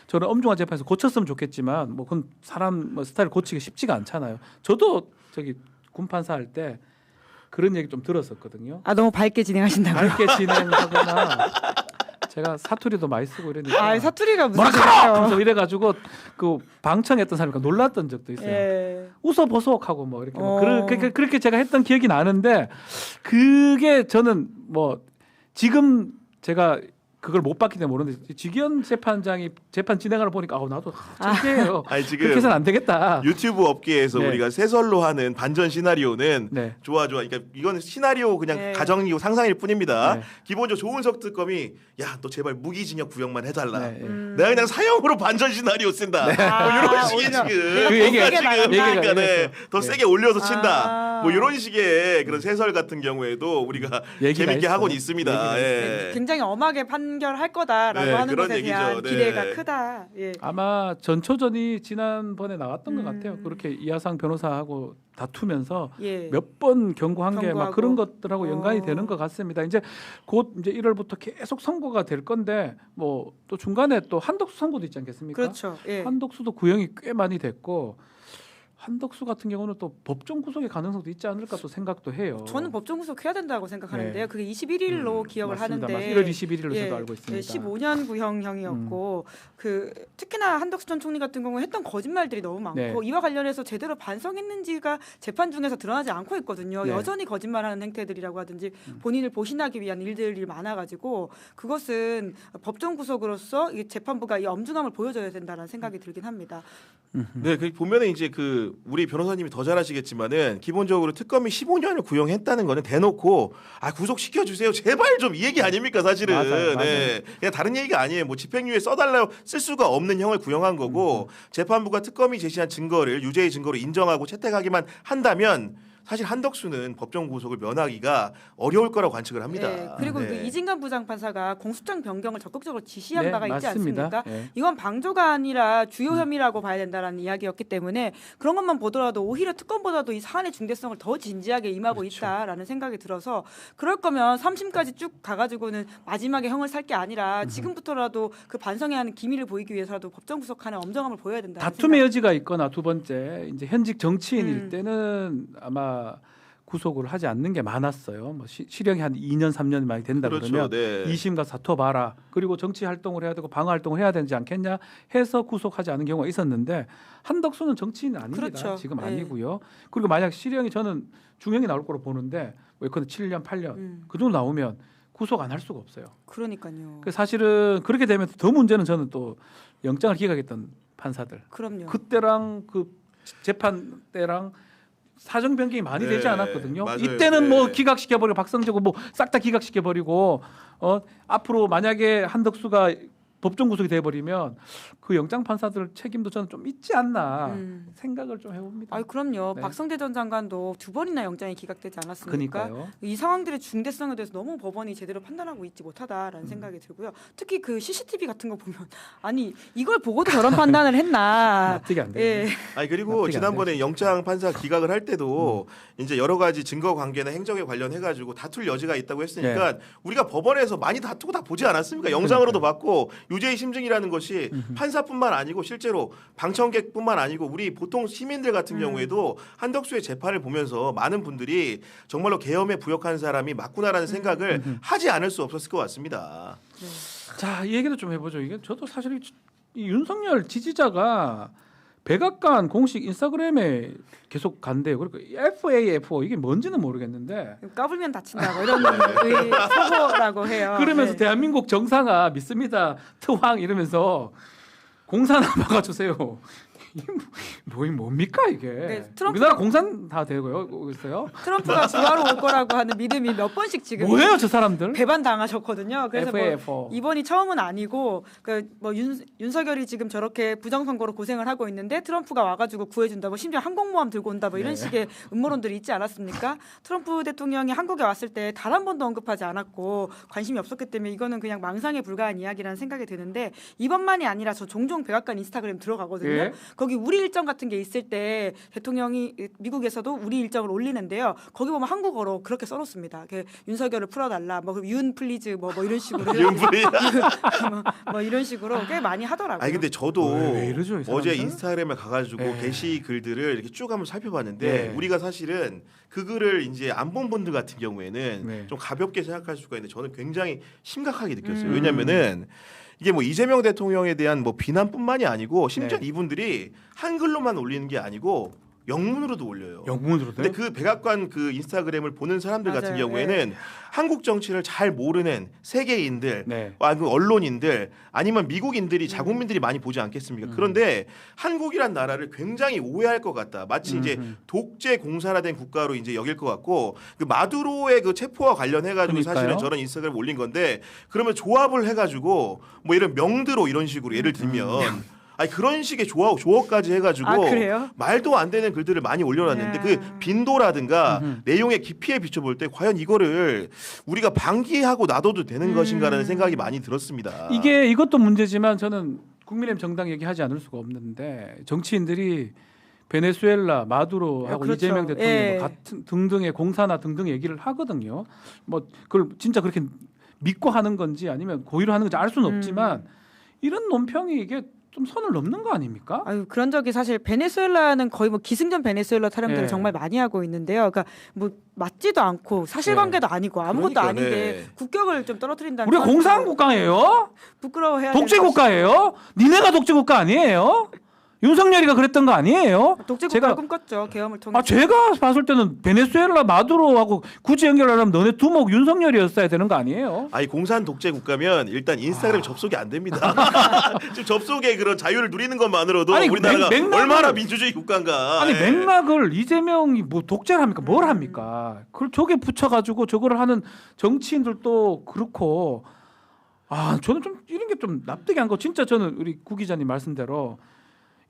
저는 엄중한 재판에서 고쳤으면 좋겠지만 뭐 그건 사람 뭐 스타일 고치기 쉽지가 않잖아요. 저도 저기 군판사 할 때 그런 얘기 좀 들었었거든요. 너무 밝게 진행하신다고요? 밝게 진행하거나 제가 사투리도 많이 쓰고 이러니까 아, 사투리가 무슨 뭐라카노! 소리예요? 그래서 이래가지고 그 방청했던 사람이 놀랐던 적도 있어요. 예. 웃어보소하고 뭐 이렇게 뭐 그렇게 제가 했던 기억이 나는데 그게 저는 뭐 지금 제가 그걸 못 봤기 때문에 모르는데 지기현 재판장이 재판 진행하는 보니까 나도 창피해요. 아니, 지금 그렇게 해서는 안 되겠다. 유튜브 업계에서 네. 우리가 세설로 하는 반전 시나리오는 네. 좋아. 그러니까 이건 시나리오 그냥 네. 가정이고 상상일 뿐입니다. 네. 기본적으로 조은석 특검이 야, 너 제발 무기징역 구형만 해달라. 네, 네. 내가 그냥 사형으로 반전 시나리오 쓴다. 아, 뭐 이런 식의 오히려 지금 내가 그 얘기가 뭔가 세게 지금 나간다. 그러니까 네, 더 네. 세게 올려서 친다. 아. 뭐 이런 식의 그런 세설 같은 경우에도 우리가 얘기가 재밌게 있어요. 하고는 있습니다. 얘기가 예. 굉장히 엄하게 판결할 거다라고 네, 하는 그런 것에 대한 얘기죠. 기대가 네. 크다. 예. 아마 전초전이 지난번에 나왔던 것 같아요. 그렇게 이하상 변호사하고 다투면서 예. 몇 번 경고한 게 막 경고하고. 그런 것들하고 연관이 어. 되는 것 같습니다. 이제 곧 이제 1월부터 계속 선고가 될 건데 뭐 또 중간에 또 한덕수 선고도 있지 않겠습니까? 그렇죠. 예. 한덕수도 구형이 꽤 많이 됐고 한덕수 같은 경우는 또 법정 구속의 가능성도 있지 않을까 또 생각도 해요. 저는 법정 구속해야 된다고 생각하는데요. 네. 그게 21일로 기억을 맞습니다. 하는데 1월 21일로 예, 저도 알고 있습니다. 15년 구형형이었고 그 특히나 한덕수 전 총리 같은 경우는 했던 거짓말들이 너무 많고 네. 이와 관련해서 제대로 반성했는지가 재판 중에서 드러나지 않고 있거든요. 네. 여전히 거짓말하는 행태들이라고 하든지 본인을 보신하기 위한 일들이 많아가지고 그것은 법정 구속으로서 이 재판부가 이 엄중함을 보여줘야 된다는 생각이 들긴 합니다. 네, 그 보면은 이제 그 우리 변호사님이 더 잘하시겠지만은 기본적으로 특검이 15년을 구형했다는 거는 대놓고 구속 시켜 주세요. 제발 좀 이 얘기 아닙니까, 사실은. 맞아요. 네. 그냥 다른 얘기가 아니에요. 뭐 집행유예 써달라고 쓸 수가 없는 형을 구형한 거고 재판부가 특검이 제시한 증거를 유죄의 증거로 인정하고 채택하기만 한다면 사실 한덕수는 법정 구속을 면하기가 어려울 거라고 관측을 합니다. 네, 그리고 네. 그 이진관 부장판사가 공소장 변경을 적극적으로 지시한 네, 바가 있지 맞습니다. 않습니까? 네. 이건 방조가 아니라 주요 혐의라고 봐야 된다는 이야기였기 때문에 그런 것만 보더라도 오히려 특검보다도 이 사안의 중대성을 더 진지하게 임하고 그렇죠. 있다라는 생각이 들어서 그럴 거면 3심까지 쭉 가가지고는 마지막에 형을 살 게 아니라 지금부터라도 그 반성해야 하는 기미를 보이기 위해서라도 법정 구속하는 엄정함을 보여야 된다. 다툼의 여지가 있거나 두 번째 이제 현직 정치인일 음. 때는 아마 구속을 하지 않는 게 많았어요. 뭐 실형이 한 2년 3년 많이 된다 그렇죠. 그러면 네. 2심 가서 다퉈봐라. 그리고 정치 활동을 해야 되고 방어 활동을 해야 되지 않겠냐 해서 구속하지 않은 경우가 있었는데 한덕수는 정치인은 아닙니다. 그렇죠. 지금 네. 아니고요. 그리고 만약 실형이 저는 중형이 나올 거로 보는데 예컨대 7년 8년 그 정도 나오면 구속 안 할 수가 없어요. 그러니까요. 그 사실은 그렇게 되면 더 문제는 저는 또 영장을 기각했던 판사들 그럼요. 그때랑 그 재판 때랑 사정 변경이 많이 네, 되지 않았거든요. 맞아요. 이때는 뭐 네. 기각시켜 버리고 박성재고 뭐 싹 다 기각시켜 버리고 앞으로 만약에 한덕수가 법정 구속이 돼 버리면 그 영장 판사들 책임도 저는 좀 있지 않나 생각을 좀 해봅니다. 아, 그럼요. 네. 박성대 전 장관도 2번이나 영장이 기각되지 않았습니까? 그러니까요. 이 상황들의 중대성에 대해서 너무 법원이 제대로 판단하고 있지 못하다라는 생각이 들고요. 특히 그 CCTV 같은 거 보면 아니 이걸 보고도 저런 판단을 했나? 납득이 안 돼요. 예. 아니 그리고 납득이 안 지난번에 영장 판사 기각을 할 때도 이제 여러 가지 증거 관계나 행적에 관련해 가지고 다툴 여지가 있다고 했으니까 우리가 법원에서 많이 다투고 다 보지 않았습니까? 영상으로도 봤고 유죄의 심증이라는 것이 판사뿐만 아니고 실제로 방청객뿐만 아니고 우리 보통 시민들 같은 경우에도 한덕수의 재판을 보면서 많은 분들이 정말로 계엄에 부역한 사람이 맞구나라는 생각을 하지 않을 수 없었을 것 같습니다. 자, 이 얘기도 좀 해보죠. 이게 저도 사실 이 윤석열 지지자가 백악관 공식 인스타그램에 계속 간대요. 그리고 FAFO 이게 뭔지는 모르겠는데 까불면 다친다고 이런 소호라고 해요. 그러면서 네. 대한민국 정상화 믿습니다. 트황 이러면서 공산화 막아주세요. 이게 뭡니까 이게? 네, 트럼프가- 우리나라 공산 다 되고요, 있어요. 트럼프가 부하로 올 거라고 하는 믿음이 몇 번씩 지금 뭐예요, 저 사람들? 배반 당하셨거든요. 그래서 FAFO. 뭐 이번이 처음은 아니고 뭐 윤석열이 지금 저렇게 부정선거로 고생을 하고 있는데 트럼프가 와가지고 구해준다고 심지어 항공모함 들고 온다 뭐 이런 네. 식의 음모론들이 있지 않았습니까? 트럼프 대통령이 한국에 왔을 때 단 한 번도 언급하지 않았고 관심이 없었기 때문에 이거는 그냥 망상에 불과한 이야기라는 생각이 드는데 이번만이 아니라 저 종종 백악관 인스타그램 들어가거든요. 예. 거기 우리 일정 같은 게 있을 때 대통령이 미국에서도 우리 일정을 올리는데요. 거기 보면 한국어로 그렇게 써놓습니다. 윤석열을 풀어달라, 윤 플리즈 뭐 이런 식으로 뭐 이런 식으로 꽤 많이 하더라고요. 아니 근데 저도 왜 이러죠, 이 어제 사람들? 인스타그램에 가가지고 네. 게시 글들을 이렇게 쭉 한번 살펴봤는데 네. 우리가 사실은 그 글을 이제 안 본 분들 같은 경우에는 네. 좀 가볍게 생각할 수가 있는데 저는 굉장히 심각하게 느꼈어요. 음. 왜냐면은 이게 뭐 이재명 대통령에 대한 뭐 비난뿐만이 아니고 심지어 네. 이분들이 한글로만 올리는 게 아니고 영문으로도 올려요. 영문으로 근데 그 백악관 그 인스타그램을 보는 사람들 같은 맞아요. 경우에는 한국 정치를 잘 모르는 세계인들, 네. 그 언론인들 아니면 미국인들이 자국민들이 많이 보지 않겠습니까? 그런데 한국이란 나라를 굉장히 오해할 것 같다. 마치 이제 독재 공산화된 국가로 이제 여길 것 같고 그 마두로의 그 체포와 관련해 가지고 그러니까요. 사실은 저런 인스타그램 올린 건데 그러면 조합을 해가지고 뭐 이런 명드로 이런 식으로 예를 들면. 아니 그런 식의 조어까지 해가지고 아, 그래요? 말도 안 되는 글들을 많이 올려놨는데 야. 그 빈도라든가 내용의 깊이에 비춰볼 때 과연 이거를 우리가 방기하고 놔둬도 되는 것인가라는 생각이 많이 들었습니다. 이것도 문제지만 저는 국민의힘 정당 얘기하지 않을 수가 없는데 정치인들이 베네수엘라 마두로하고 그렇죠. 이재명 대통령 예. 같은 등등의 공사나 등등 얘기를 하거든요. 뭐 그걸 진짜 그렇게 믿고 하는 건지 아니면 고의로 하는 건지 알 수는 없지만 이런 논평이 이게 좀 선을 넘는 거 아닙니까? 아유 그런 적이 사실 베네수엘라는 거의 뭐 기승전 베네수엘라 타령들을 예. 정말 많이 하고 있는데요. 그러니까 뭐 맞지도 않고 사실관계도 아니고 아무것도 그러니까, 아닌데 네. 국격을 좀 떨어뜨린다는 우리가 건 공산 국가예요? 부끄러워해야 독재 되는 국가예요? 니네가 독재 국가 아니에요? 윤석열이가 그랬던 거 아니에요? 독재 제가- 국가를 꿈꿨죠. 계엄을 통해. 제가 봤을 때는 베네수엘라 마두로하고 굳이 연결하려면 너네 두목 윤석열이었어야 되는 거 아니에요? 아니 공산 독재 국가면 일단 인스타그램 접속이 안 됩니다. 지금 접속의 그런 자유를 누리는 것만으로도 아니, 우리나라가 맥락을- 얼마나 민주주의 국가인가. 아니 예. 맥락을 이재명이 뭐 독재를 합니까? 뭘 합니까? 그걸 저게 붙여가지고 저거를 하는 정치인들도 그렇고 저는 좀 이런 게 좀 납득이 안 가. 진짜 저는 우리 구 기자님 말씀대로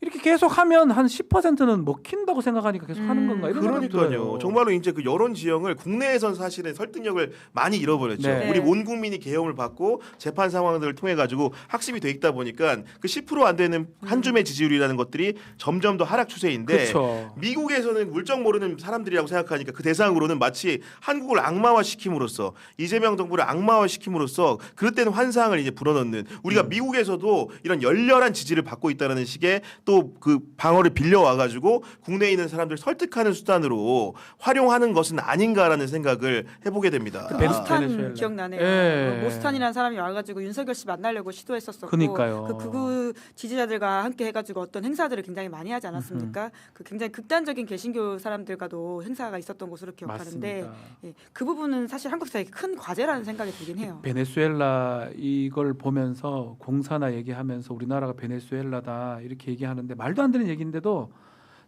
이렇게 계속 하면 한 10%는 먹힌다고 생각하니까 계속 하는 건가 이런 생각이 그러니까요. 들어요. 정말로 이제 그 여론 지형을 국내에선 사실은 설득력을 많이 잃어버렸죠. 네. 우리 온 국민이 계엄을 받고 재판 상황들을 통해 가지고 학습이 돼 있다 보니까 그 10% 안 되는 한 줌의 지지율이라는 것들이 점점 더 하락 추세인데 그렇죠. 미국에서는 물정 모르는 사람들이라고 생각하니까 그 대상으로는 마치 한국을 악마화시킴으로써 이재명 정부를 악마화시킴으로써 그릇된 환상을 이제 불어넣는 우리가 미국에서도 이런 열렬한 지지를 받고 있다는 식의 또 그 방어를 빌려와 가지고 국내에 있는 사람들 설득하는 수단으로 활용하는 것은 아닌가라는 생각을 해보게 됩니다. 모스탄 베네수엘라. 기억나네요. 예. 모스탄이라는 사람이 와가지고 윤석열 씨 만나려고 시도했었었고, 그러니까요. 그 극우 지지자들과 함께 해가지고 어떤 행사들을 굉장히 많이 하지 않았습니까? 그 굉장히 극단적인 개신교 사람들과도 행사가 있었던 것으로 기억하는데, 맞습니다. 예, 그 부분은 사실 한국 사회의 큰 과제라는 생각이 들긴 해요. 베네수엘라 이걸 보면서 공사나 얘기하면서 우리나라가 베네수엘라다 이렇게 얘기하는데 말도 안 되는 얘기인데도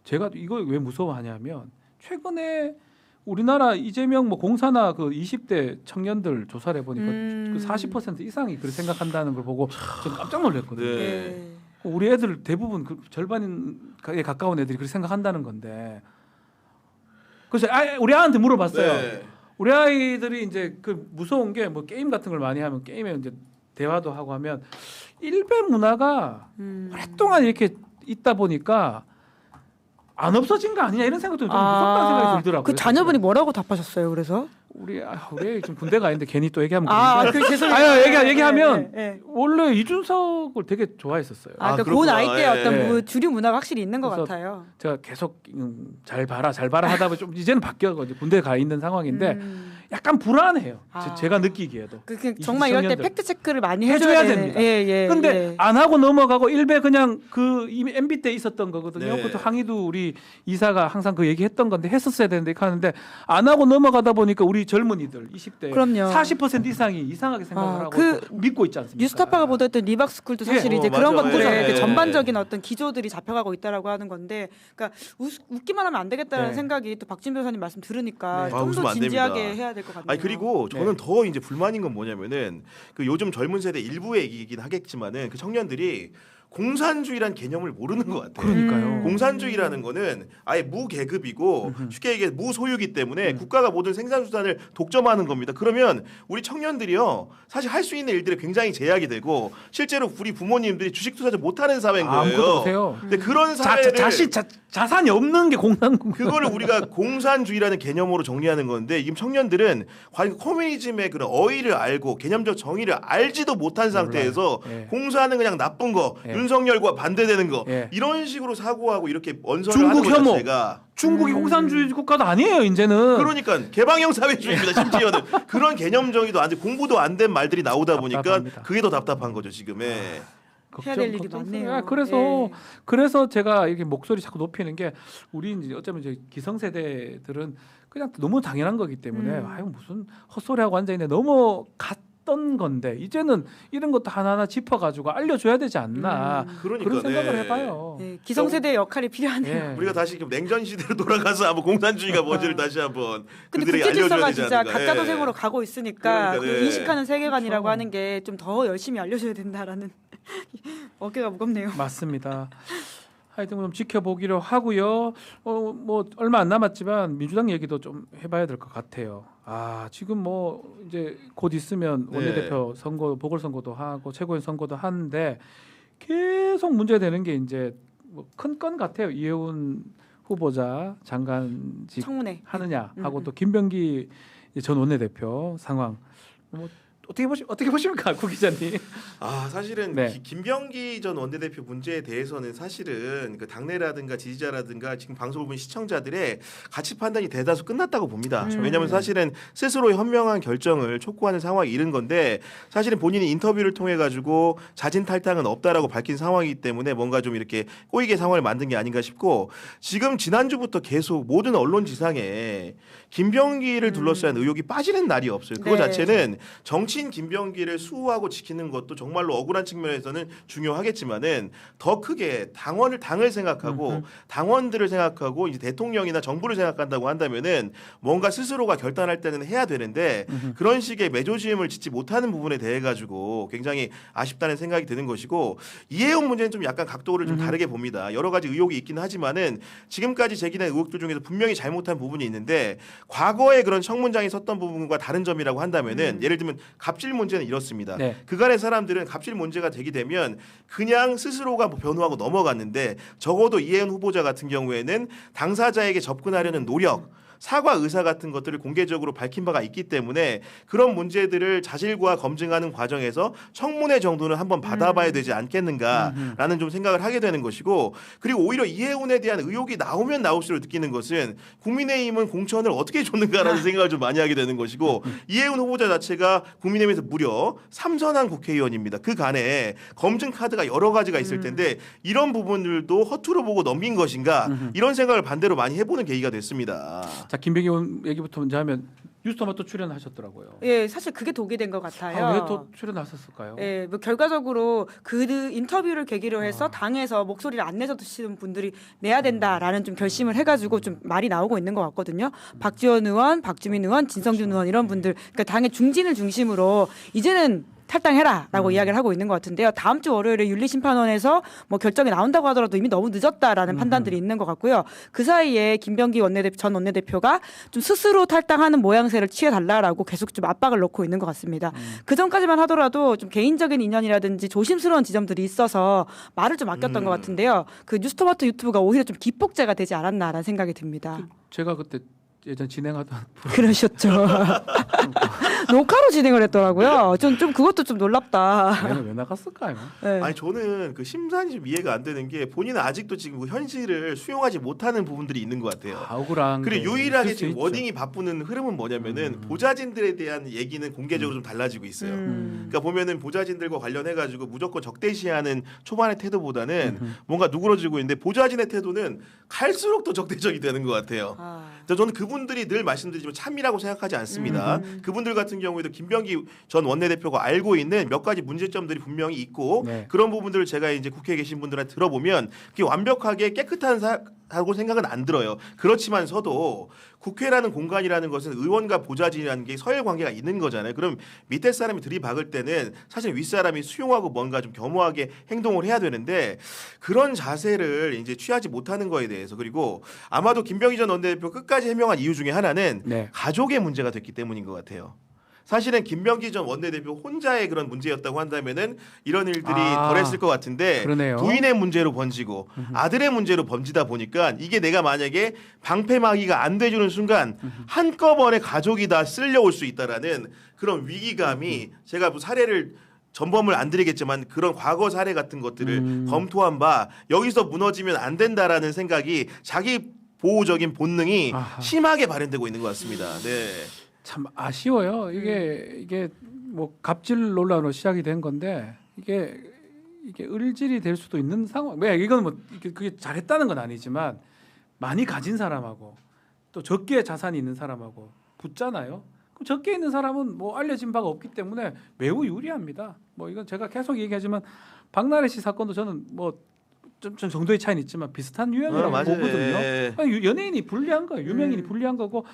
제가 이거 왜 무서워하냐면 최근에 우리나라 이재명 뭐 공사나 그 20대 청년들 조사를 해보니까 그 40% 이상이 그렇게 생각한다는 걸 보고 좀 깜짝 놀랐거든요. 네. 예. 우리 애들 대부분 그 절반에 가까운 애들이 그렇게 생각한다는 건데 그래서 우리 아이한테 물어봤어요. 네. 우리 아이들이 이제 그 무서운 게 뭐 게임 같은 걸 많이 하면 게임에 이제 대화도 하고 하면 일베 문화가 오랫동안 이렇게 있다 보니까 안 없어진 거 아니냐 이런 생각도 좀 무섭다는 생각이 들더라고요. 그 자녀분이 뭐라고 답하셨어요? 그래서? 우리 지금 군대 가 있는데 괜히 또 얘기하면 그 죄송해요. 얘기하면 예, 예. 원래 이준석을 되게 좋아했었어요. 그러니까 그 그렇구나. 나이 때 어떤 예. 그 주류 문화가 확실히 있는 것 그래서 같아요. 제가 계속 잘 봐라 하다 보니 좀 이제는 바뀌어가지고 군대 가 있는 상황인데 약간 불안해요. 제가 느끼기에도. 정말 이럴 때 청년들. 팩트 체크를 많이 해줘야 해줘야 됩니다. 예. 근데 안 하고 넘어가고 일베 그냥 그 이미 MB 때 있었던 거거든요. 네. 그것도 항의도 우리 이사가 항상 그 얘기했던 건데 했었어야 되는데 이렇게 하는데 안 하고 넘어가다 보니까 우리 젊은이들 20대 그럼요. 40% 이상이 이상하게 생각을 하고 그 또 믿고 있지 않습니까? 뉴스타파가 보도했던 리박스쿨도 사실 예. 이제 그런 맞아. 것들을 예. 이렇게 전반적인 어떤 기조들이 잡혀가고 있다라고 하는 건데, 그러니까 웃기만 하면 안 되겠다는 네. 생각이 또 박진 변호사님 말씀 들으니까 네. 좀 웃으면 더 안 진지하게 됩니다. 해야 될 것 같네요. 아니 그리고 네. 저는 더 이제 불만인 건 뭐냐면은 그 요즘 젊은 세대 일부의 얘기이긴 하겠지만은 그 청년들이 공산주의란 개념을 모르는 것 같아요. 그러니까요. 공산주의라는 거는 아예 무계급이고 쉽게 얘기해 무소유기 때문에 국가가 모든 생산수단을 독점하는 겁니다. 그러면 우리 청년들이요 사실 할 수 있는 일들이 굉장히 제약이 되고 실제로 우리 부모님들이 주식 투자를 못하는 사회인 거예요. 아무것도 못해요. 근데 그런 사회를 자산이 없는 게 그거를 우리가 공산주의라는 개념으로 정리하는 건데 지금 청년들은 과연 커뮤니즘의 그런 어휘를 알고 개념적 정의를 알지도 못한 상태에서 예. 공사는 그냥 나쁜 거 예. 윤석열과 반대되는 거 예. 이런 식으로 사고하고 이렇게 언선을 중국 하는 것 혐오. 자체가 중국이 공산주의 국가도 아니에요 이제는. 그러니까 개방형 사회주의입니다. 심지어는 그런 개념 정의도 안 돼, 공부도 안 된 말들이 나오다 보니까 답답합니다. 그게 더 답답한 거죠 지금에. 해야 될 일이 많네요. 그래서 제가 이렇게 목소리 자꾸 높이는 게 우리 이제 어쩌면 이제 기성세대들은 그냥 너무 당연한 거기 때문에 아유 무슨 헛소리하고 앉아 있네 너무 갔던 건데 이제는 이런 것도 하나하나 짚어가지고 알려줘야 되지 않나 그러니까, 그런 생각을 네. 해봐요. 네, 기성세대의 역할이 필요하네요. 예. 우리가 다시 좀 냉전 시대로 돌아가서 한번 공산주의가 뭔지를 다시 한번 근데 그들에게 국제 질서가 알려줘야 되지 진짜 않을까. 가짜 예. 도생으로 가고 있으니까 그러니까, 그 네. 인식하는 세계관이라고 그렇죠. 하는 게 좀 더 열심히 알려줘야 된다라는 어깨가 무겁네요. 맞습니다. 하여튼 좀 지켜보기로 하고요. 뭐 얼마 안 남았지만 민주당 얘기도 좀 해봐야 될 것 같아요. 지금 뭐 이제 곧 있으면 네. 원내대표 선거 보궐선거도 하고 최고위원 선거도 하는데 계속 문제되는 게 이제 뭐 큰 건 같아요. 이해운 후보자 장관직 청문회 하느냐 하고 또 김병기 전 원내대표 상황 뭐 어떻게 보십니까, 구 기자님? 사실은 네. 김병기 전 원내대표 문제에 대해서는 사실은 그 당내라든가 지지자라든가 지금 방송을 보는 시청자들의 가치 판단이 대다수 끝났다고 봅니다. 왜냐하면 사실은 스스로의 현명한 결정을 촉구하는 상황이 이른 건데 사실은 본인이 인터뷰를 통해 가지고 자진 탈당은 없다라고 밝힌 상황이기 때문에 뭔가 좀 이렇게 꼬이게 상황을 만든 게 아닌가 싶고 지금 지난주부터 계속 모든 언론 지상에 김병기를 둘러싼 의혹이 빠지는 날이 없어요. 그거 네. 자체는 정치인 김병기를 수호하고 지키는 것도 정말로 억울한 측면에서는 중요하겠지만은 더 크게 당을 생각하고 당원들을 생각하고 이제 대통령이나 정부를 생각한다고 한다면은 뭔가 스스로가 결단할 때는 해야 되는데 그런 식의 매조지음을 짓지 못하는 부분에 대해 가지고 굉장히 아쉽다는 생각이 드는 것이고 이해운 문제는 좀 약간 각도를 좀 다르게 봅니다. 여러 가지 의혹이 있긴 하지만은 지금까지 제기된 의혹들 중에서 분명히 잘못한 부분이 있는데 과거에 그런 청문장이 섰던 부분과 다른 점이라고 한다면은 예를 들면 갑질 문제는 이렇습니다. 네. 그간의 사람들은 갑질 문제가 제기되면 그냥 스스로가 뭐 변호하고 넘어갔는데 적어도 이해은 후보자 같은 경우에는 당사자에게 접근하려는 노력 사과 의사 같은 것들을 공개적으로 밝힌 바가 있기 때문에 그런 문제들을 자질과 검증하는 과정에서 청문회 정도는 한번 받아봐야 되지 않겠는가라는 좀 생각을 하게 되는 것이고 그리고 오히려 이해운에 대한 의혹이 나오면 나올수록 느끼는 것은 국민의힘은 공천을 어떻게 줬는가라는 생각을 좀 많이 하게 되는 것이고 이해운 후보자 자체가 국민의힘에서 무려 3선한 국회의원입니다. 그간에 검증 카드가 여러 가지가 있을 텐데 이런 부분들도 허투루 보고 넘긴 것인가 이런 생각을 반대로 많이 해보는 계기가 됐습니다. 자, 김병기 의원 얘기부터 먼저 하면 뉴스토마토 출연하셨더라고요. 예, 사실 그게 독이 된 것 같아요. 왜 또 출연하셨을까요? 예, 뭐 결과적으로 그 인터뷰를 계기로 해서 당에서 목소리를 안 내서드시는 분들이 내야 된다라는 좀 결심을 해가지고 좀 말이 나오고 있는 것 같거든요. 박지원 의원, 박주민 의원, 진성준 의원 이런 분들, 그러니까 당의 중진을 중심으로 이제는 탈당해라라고 이야기를 하고 있는 것 같은데요. 다음 주 월요일에 윤리심판원에서 뭐 결정이 나온다고 하더라도 이미 너무 늦었다라는 판단들이 있는 것 같고요. 그 사이에 김병기 전 원내대표가 좀 스스로 탈당하는 모양새를 취해달라라고 계속 좀 압박을 넣고 있는 것 같습니다. 그 전까지만 하더라도 좀 개인적인 인연이라든지 조심스러운 지점들이 있어서 말을 좀 아꼈던 것 같은데요. 그 뉴스토마토 유튜브가 오히려 좀 기폭제가 되지 않았나라는 생각이 듭니다. 제가 그때 예전 진행하던 그러셨죠. 녹화로 진행을 했더라고요. 좀 그것도 좀 놀랍다. 얘는 왜 나갔을까요? 네. 아니 저는 그 심산이 좀 이해가 안 되는 게 본인은 아직도 지금 그 현실을 수용하지 못하는 부분들이 있는 것 같아요. 억울한 그리고 게 유일하게 있을 수 지금 있죠. 워딩이 바쁘는 흐름은 뭐냐면은 보좌진들에 대한 얘기는 공개적으로 좀 달라지고 있어요. 그러니까 보면은 보좌진들과 관련해 가지고 무조건 적대시하는 초반의 태도보다는 뭔가 누그러지고 있는데 보좌진의 태도는 갈수록 더 적대적이 되는 것 같아요. 저는 그분들이 늘 말씀드리지만 참이라고 생각하지 않습니다. 그분들 같은 경우에도 김병기 전 원내대표가 알고 있는 몇 가지 문제점들이 분명히 있고 네. 그런 부분들을 제가 이제 국회에 계신 분들한테 들어보면 그게 완벽하게 깨끗한 하고 생각은 안 들어요. 그렇지만서도 국회라는 공간이라는 것은 의원과 보좌진이라는 게 서열 관계가 있는 거잖아요. 그럼 밑에 사람이 들이박을 때는 사실 윗사람이 수용하고 뭔가 좀 겸허하게 행동을 해야 되는데 그런 자세를 이제 취하지 못하는 거에 대해서 그리고 아마도 김병희 전 원내대표 끝까지 해명한 이유 중에 하나는 네. 가족의 문제가 됐기 때문인 것 같아요. 사실은 김병기 전 원내대표 혼자의 그런 문제였다고 한다면은 이런 일들이 덜했을 것 같은데 그러네요. 부인의 문제로 번지고 아들의 문제로 번지다 보니까 이게 내가 만약에 방패막이가 안 돼주는 순간 한꺼번에 가족이 다 쓸려올 수 있다라는 그런 위기감이 제가 뭐 사례를 전범을 안 드리겠지만 그런 과거 사례 같은 것들을 검토한 바 여기서 무너지면 안 된다라는 생각이 자기 보호적인 본능이 아하. 심하게 발현되고 있는 것 같습니다. 네. 참 아쉬워요. 이게 뭐 갑질 논란으로 시작이 된 건데 이게 을질이 될 수도 있는 상황. 왜 이건 뭐 그게 잘했다는 건 아니지만 많이 가진 사람하고 또 적게 자산이 있는 사람하고 붙잖아요. 그럼 적게 있는 사람은 뭐 알려진 바가 없기 때문에 매우 유리합니다. 뭐 이건 제가 계속 얘기하지만 박나래 씨 사건도 저는 뭐 좀 정도의 차이는 있지만 비슷한 유형이라고 맞아요. 보거든요. 예. 아니, 연예인이 불리한 거예요. 유명인이 불리한 거고.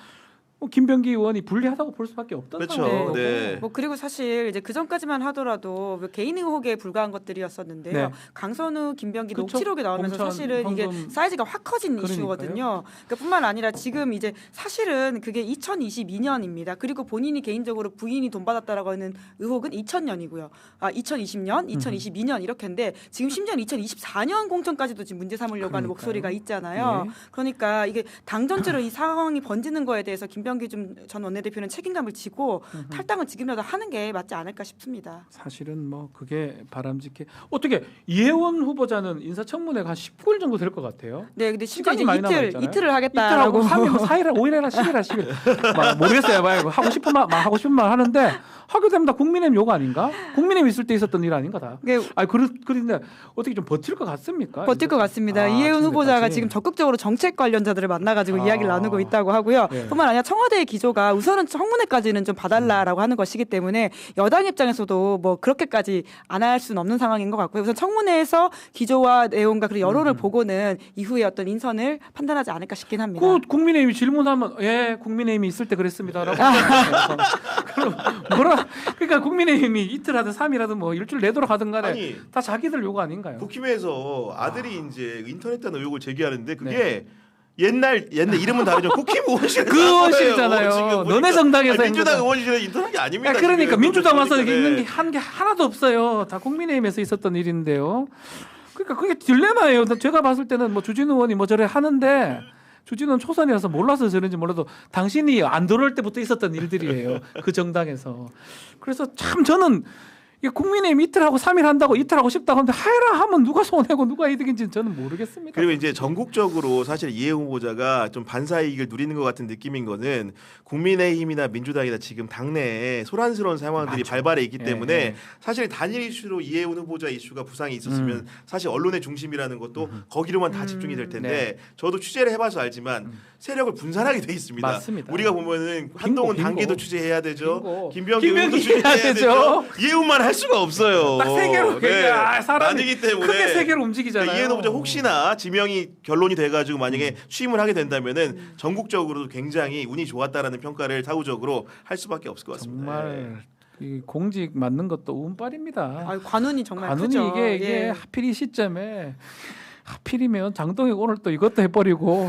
뭐 김병기 의원이 불리하다고 볼 수밖에 없던 그렇죠. 상황이고. 네. 뭐 그리고 사실 이제 그 전까지만 하더라도 개인 의혹에 불과한 것들이었었는데요. 네. 강선우, 김병기 그쵸. 녹취록이 나오면서 공천, 사실은 이게 황금. 사이즈가 확 커진 그러니까요. 이슈거든요. 뿐만 아니라 지금 이제 사실은 그게 2022년입니다. 그리고 본인이 개인적으로 부인이 돈 받았다라고 하는 의혹은 2000년이고요. 2020년, 2022년 이렇게인데 지금 심지어 2024년 공천까지도 지금 문제 삼으려고 하는 그러니까요. 목소리가 있잖아요. 네. 그러니까 이게 당 전체로 이 상황이 번지는 거에 대해서 김병기 전 원내대표는 책임감을 지고 탈당은 지금이라도 하는 게 맞지 않을까 싶습니다. 사실은 뭐 그게 바람직해. 어떻게 이혜원 후보자는 인사청문회가 한 19일 정도 될 것 같아요. 네, 근데 심지어 시간이 이제 많이 남아있잖아요. 이틀을 이틀하고 하겠다라고 3일, 4일, 5일이라 10일이라 10일. 막 모르겠어요. 막 하고 싶은 말 하는데 하게 되면 다 국민의힘 요구 아닌가? 국민의힘 있을 때 있었던 일 아닌가 다. 네, 아니 그런데 어떻게 좀 버틸 것 같습니까? 버틸 것 같습니다. 이혜훈 후보자가 지금 적극적으로 정책 관련자들을 만나가지고 이야기를 나누고 있다고 하고요. 네. 뿐만 아니라 청와대의 기조가 우선은 청문회까지는 좀 봐달라라고 하는 것이기 때문에 여당 입장에서도 뭐 그렇게까지 안 할 수는 없는 상황인 것 같고요. 우선 청문회에서 기조와 내용과 그리고 여론을 보고는 이후에 어떤 인선을 판단하지 않을까 싶긴 합니다. 그 국민의힘이 질문하면 예 국민의힘이 있을 때 그랬습니다라고. 그럼 뭐라? 그러니까 국민의힘이 이틀 하든 3일 하든 뭐 일주일 내도록 하든 간에 아니, 다 자기들 요구 아닌가요? 국힘에서 아들이 이제 인터넷 단 의혹을 제기하는데 그게 옛날 이름은 다르죠. 국힘 의원실 그 의원실이잖아요. 너네 정당에서 한 민주당 거다. 의원실에 인터넷이 아닙니다. 그러니까 지금. 민주당 와서 그러니까, 있는 네. 게 한 게 하나도 없어요. 다 국민의힘에서 있었던 일인데요. 그러니까 그게 딜레마예요. 제가 봤을 때는 뭐 주진우 의원이 뭐 저래 하는데 주진우는 초선이라서 몰라서 저런지 몰라도 당신이 안 들어올 때부터 있었던 일들이에요. 그 정당에서. 그래서 참 저는 이게 국민의힘 이틀 하고 3일 한다고 이틀 하고 싶다고 하는데 하라 하면 누가 손해고 누가 이득인지는 저는 모르겠습니다. 그리고 이제 전국적으로 사실 이혜훈 후보자가 좀 반사이익을 누리는 것 같은 느낌인 거는 국민의힘이나 민주당이나 지금 당내에 소란스러운 상황들이 맞죠. 발발해 있기 예, 때문에 예. 사실 단일 이슈로 이혜훈 후보자 이슈가 부상이 있었으면 사실 언론의 중심이라는 것도 거기로만 다 집중이 될 텐데 저도 취재를 해봐서 알지만 세력을 분산하게 돼 있습니다. 맞습니다. 우리가 보면은 한동훈 빙고. 단계도 취재해야 되죠. 빙고. 김병기 김병기 의원도 취재해야 해야 되죠. 이혜훈만 할 수가 없어요. 딱 세 개로 사람이 아니기 때문에 크게 세 개로 움직이잖아요. 이혜훈 후보자 혹시나 지명이 결론이 돼가지고 만약에 취임을 하게 된다면은 전국적으로도 굉장히 운이 좋았다라는 평가를 사후적으로 할 수밖에 없을 것 같습니다. 정말 이 공직 맞는 것도 운빨입니다. 관운이 정말 관운이 크죠. 이게 예. 하필 이 시점에 하필이면 장동혁 오늘 또 이것도 해버리고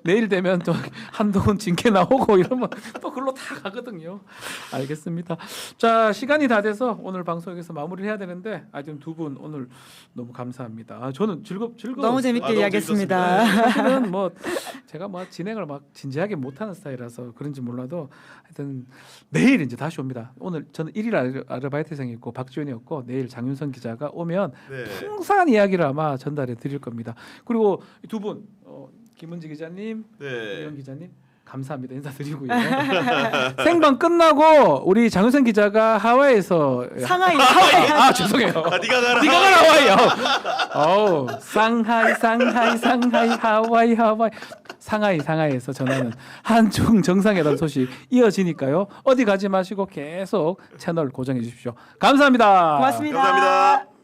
내일 되면 또 한동훈 징계 나오고 이러면 또 글로 다 가거든요. 알겠습니다. 자 시간이 다 돼서 오늘 방송에서 마무리를 해야 되는데 지금 두 분 오늘 너무 감사합니다. 저는 즐거워 너무 재밌게 너무 이야기했습니다. 사실은 뭐 제가 뭐 진행을 막 진지하게 못하는 스타일이라서 그런지 몰라도 하여튼 내일 이제 다시 옵니다. 오늘 저는 1일 아르바이트생이었고 박지원이었고 내일 장윤선 기자가 오면 네. 풍성한 이야기를 아마 전달해 드릴 겁니다. 그리고 두 분 김은지 기자님, 네. 이현 기자님 감사합니다. 인사드리고요. 생방 끝나고 우리 장윤선 기자가 하와이에서 상하이 죄송해요. 네가 가라. 네가 가라 하와이요. 어우, 상하이 하와이 상하이에서 전하는 한중 정상회담 소식 이어지니까요. 어디 가지 마시고 계속 채널 고정해 주십시오. 감사합니다. 고맙습니다. 감사합니다.